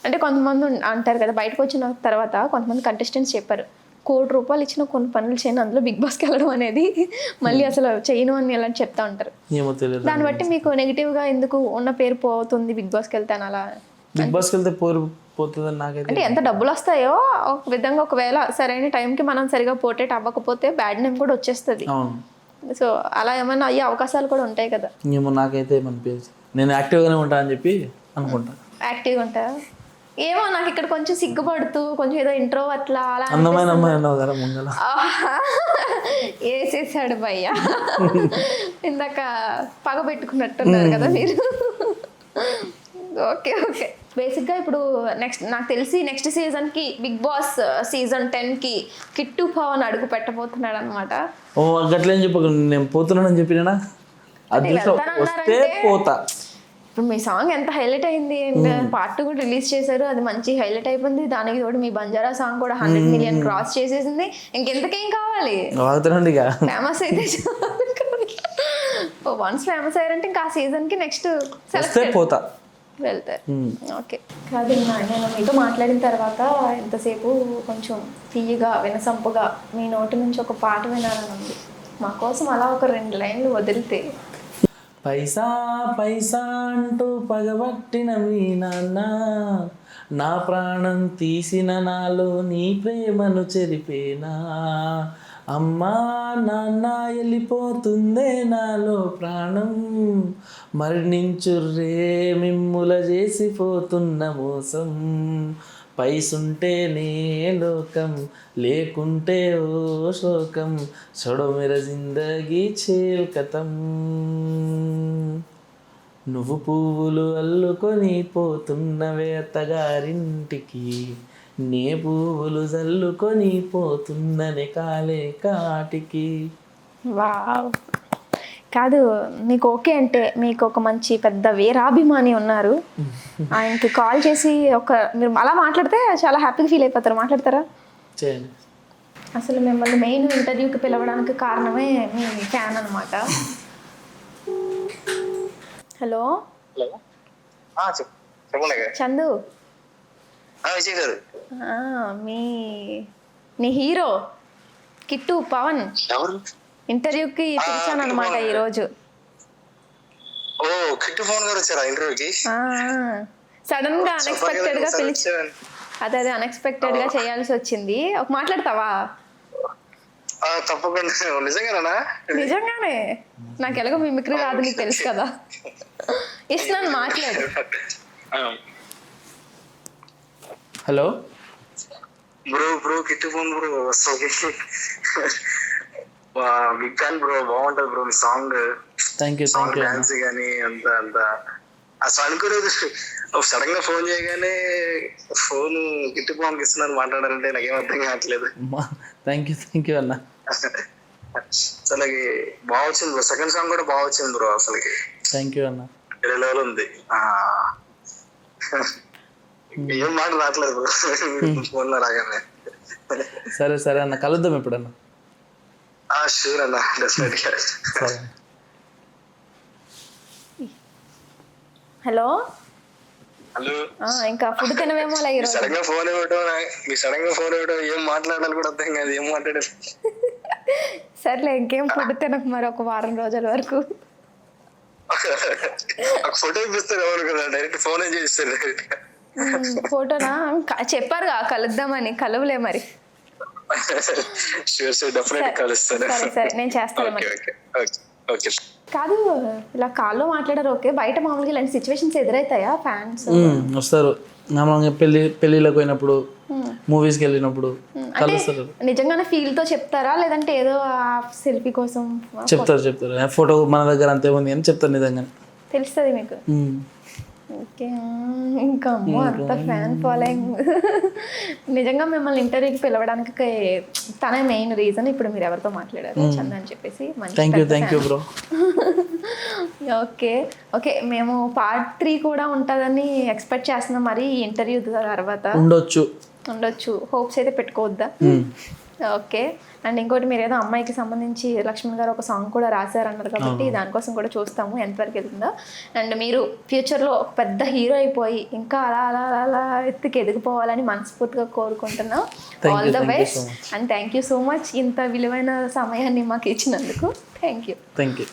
అంటే కొంతమంది అంటారు కదా, బయటకు వచ్చిన తర్వాత కొంతమంది కంటెస్టెంట్స్ చెప్పారు, 1 కోటి రూపాయలు ఇచ్చిన కొన్ని పనులు చేయను, అందులో బిగ్ బాస్కి వెళ్ళడం అనేది మళ్ళీ అసలు చేయను అని ఎలా చెప్తా ఉంటారు. ఏమో తెలియదు. దాన్ని బట్టి మీకు నెగిటివ్ గా ఎందుకు ఉన్న పేరు పోతుంది బిగ్ బాస్కి వెళ్తాను అలా? బిగ్ బాస్కి వెళ్తే పోతుందని నాకైతే. అంటే ఎంత డబ్బులు వస్తాయో ఒక విధంగా, ఒకవేళ సరైన టైంకి మనం సరిగా పోర్ట్రేట్ అవ్వకపోతే బ్యాడ్ నేమ్ కూడా వచ్చేస్తుంది. సో అలా ఏమైనా అయ్యే అవకాశాలు కూడా ఉంటాయి కదా. ఏమో నాకైతే ఏమనిపించదు, నేను యాక్టివ్గానే ఉంటా అని చెప్పి అనుకుంటా. యాక్టివ్గా ఉంటా ఏమో, నాకు ఇక్కడ కొంచెం సిగ్గుపడుతూ కొంచెం ఏదో ఇంట్రో అట్లా అలా అందమైన అమ్మాయి అన్నావు కదా ముంగల. వేసేసాడు భయ్య, ఇందాక పగ పెట్టుకున్నట్టున్నారు కదా మీరు. ఓకే ఓకే, బేసిక్గా ఇప్పుడు నాకు తెలిసి నెక్స్ట్ సీజన్కి బిగ్ బాస్ సీజన్ 10కి కిట్టు పవన్ అడుగు పెట్టబోతున్నాడు అనమాట. ఓ అట్లేం చెప్పకు, నేను పోతున్నానని చెప్పినా వస్తే పోతా. ఇప్పుడు మీ సాంగ్ ఎంత హైలైట్ అయింది, అండ్ పార్ట్ 2 కూడా రిలీజ్ చేశారు, అది మంచి హైలైట్ అయిపోయింది. దానికి తోడు మీ బంజారా సాంగ్ కూడా 100 million క్రాస్ చేసేసింది. ఇంకెంతకేం కావాలి, ఫేమస్ అయితే వన్స్ ఫేమస్ అయ్యారంటే ఇంకా ఆ సీజన్కి నెక్స్ట్ పోతా వెళ్తారు. ఓకే, కాదు నేను మీతో మాట్లాడిన తర్వాత ఎంతసేపు కొంచెం తీయగా వినసంపుగా మీ నోటి నుంచి ఒక పాట వినాలని ఉంది. మా కోసం అలా ఒక 2 లైన్లు వదిలితే. పైసా పైసా అంటూ పగబట్టిన మీ నాన్న, నా ప్రాణం తీసిన నాలో నీ ప్రేమను చెరిపేనా, అమ్మా నాన్న వెళ్ళిపోతుందే నాలో ప్రాణం, మరణించుర్రే మిమ్ముల చేసిపోతున్న మోసం, పైసుంటేనే లోకం లేకుంటే ఓ శోకం, छोड़ो मेरा जिंदगी छेल కథం, నువ్వు పువ్వులు అల్లుకొని పోతున్నవే అత్తగారింటికి, నే పువ్వులు జల్లుకొని పోతున్ననే కాలే కాటికి. వావ్, కాదు మీకు ఓకే అంటే మీకు ఒక మంచి పెద్ద వీరాభిమాని ఉన్నారు, ఆయనకి కాల్ చేసి మీరు అలా మాట్లాడితే చాలా హ్యాపీగా ఫీల్ అయిపోతారు. మాట్లాడతారా? చేయండి. అసలు మిమ్మల్ని మెయిన్ ఇంటర్వ్యూకి పిలవడానికి కారణమే మీ ఫ్యాన్ అనమాట. హలో చందు, మీ హీరో కిట్టు పవన్ ఇంటర్వ్యూకి పిలిచాను అనమాట ఈరోజు. సడన్ గా అన్ఎక్స్పెక్టెడ్ గా పిలిచి, అదే అన్ఎక్స్పెక్టెడ్ గా చేయాల్సి వచ్చింది. ఒక మాట్లాడతావా? తప్పకుండా. నిజంగానే, నాకు ఎలాగో మిమిక్రీ రాదు, నీకు తెలుసు కదా. ఇస్తున్నాను, మాట్లాడు. Hello bro Kittu phone bro, big fan bro, బాగుంటది బ్రో మీ సాంగ్. సాంగ్ డాన్స్ కానీ అంత అసలు అనుకోలేదు. సడన్ గా ఫోన్ చేయగానే ఫోన్ కిట్టు ఫోన్ ఇస్తున్నాను మాట్లాడారంటే నాకేం అర్థం కావట్లేదు. థ్యాంక్ యూ అన్న. అసలు బాగా వచ్చింది బ్రో, సెకండ్ సాంగ్ కూడా బాగా వచ్చింది బ్రో. అసలుకి థ్యాంక్ యూ అన్న, వేరే లెవెల్ ఉంది. ఏం మాట రావట్లేదు బ్రో ఫోన్ లో రాగానే. సరే అన్న, కలుద్దాం ఎప్పుడన్నా. షూర్ అన్న, డెఫినెట్ గా. హలో హలో, ఇంకా ఫుడ్ తినవేమో అలా ఈరోజు. సడన్ గా ఫోన్ ఇవ్వడం ఏం మాట్లాడాలి కూడా అర్థం కాదు, ఏం మాట్లాడాలి. సర్లే, ఇంకేం ఫుడ్ తినకు మరి ఒక వారం రోజుల వరకు. ఫోటో ఇప్పిస్తారు ఎవరు కదా, డైరెక్ట్ ఫోన్ చేస్తారు. ఫోటోనా చెప్పారుగా కలుద్దామని, కలవలే మరి. షూర్ డెఫినెట్ కలుస్తాను. సరే నేను చేస్తాను మరి. ఓకే. కాదు, ఇలా కాల్లో మాట్లాడారు ఓకే, బయట మామూలుగా ఇలాంటి సిచ్యువేషన్స్ ఎదురవుతాయా? ఫ్యాన్స్ వస్తారు నార్మల్గా పెళ్ళిళ్ళకి పోయినప్పుడు, మూవీస్కి వెళ్ళినప్పుడు కలుస్తారు. నిజంగానే ఫీల్ తో చెప్తారా లేదంటే ఏదో సెల్ఫీ కోసం చెప్తారు ఫోటో మన దగ్గర అంతే ఉంది అని చెప్తారు, నిజంగానే తెలుస్తుంది మీకు. ఓకే, ఇంకా అమ్మో అంత ఫ్యాన్ ఫాలోయింగ్. నిజంగా మిమ్మల్ని ఇంటర్వ్యూకి పిలవడానికి తనే మెయిన్ రీజన్. ఇప్పుడు మీరు ఎవరితో మాట్లాడారు చంద అని చెప్పేసి. Thank you bro. ఓకే మేము పార్ట్ 3 కూడా ఉంటుందని ఎక్స్పెక్ట్ చేస్తున్నాం. మరి ఈ ఇంటర్వ్యూ తర్వాత ఉండొచ్చు, హోప్స్ అయితే పెట్టుకోవద్దా? ఓకే. అండ్ ఇంకోటి, మీరు ఏదో అమ్మాయికి సంబంధించి లక్ష్మణ్ గారు ఒక సాంగ్ కూడా రాశారన్నారు కాబట్టి దానికోసం కూడా చూస్తాము ఎంతవరకు వెళ్తుందో. అండ్ మీరు ఫ్యూచర్లో ఒక పెద్ద హీరో అయిపోయి ఇంకా అలా అలా అలా ఎత్తుకి ఎదిగిపోవాలని మనస్ఫూర్తిగా కోరుకుంటున్నాం. All the best and thank you so much ఇంత విలువైన సమయాన్ని మాకు ఇచ్చినందుకు. Thank you.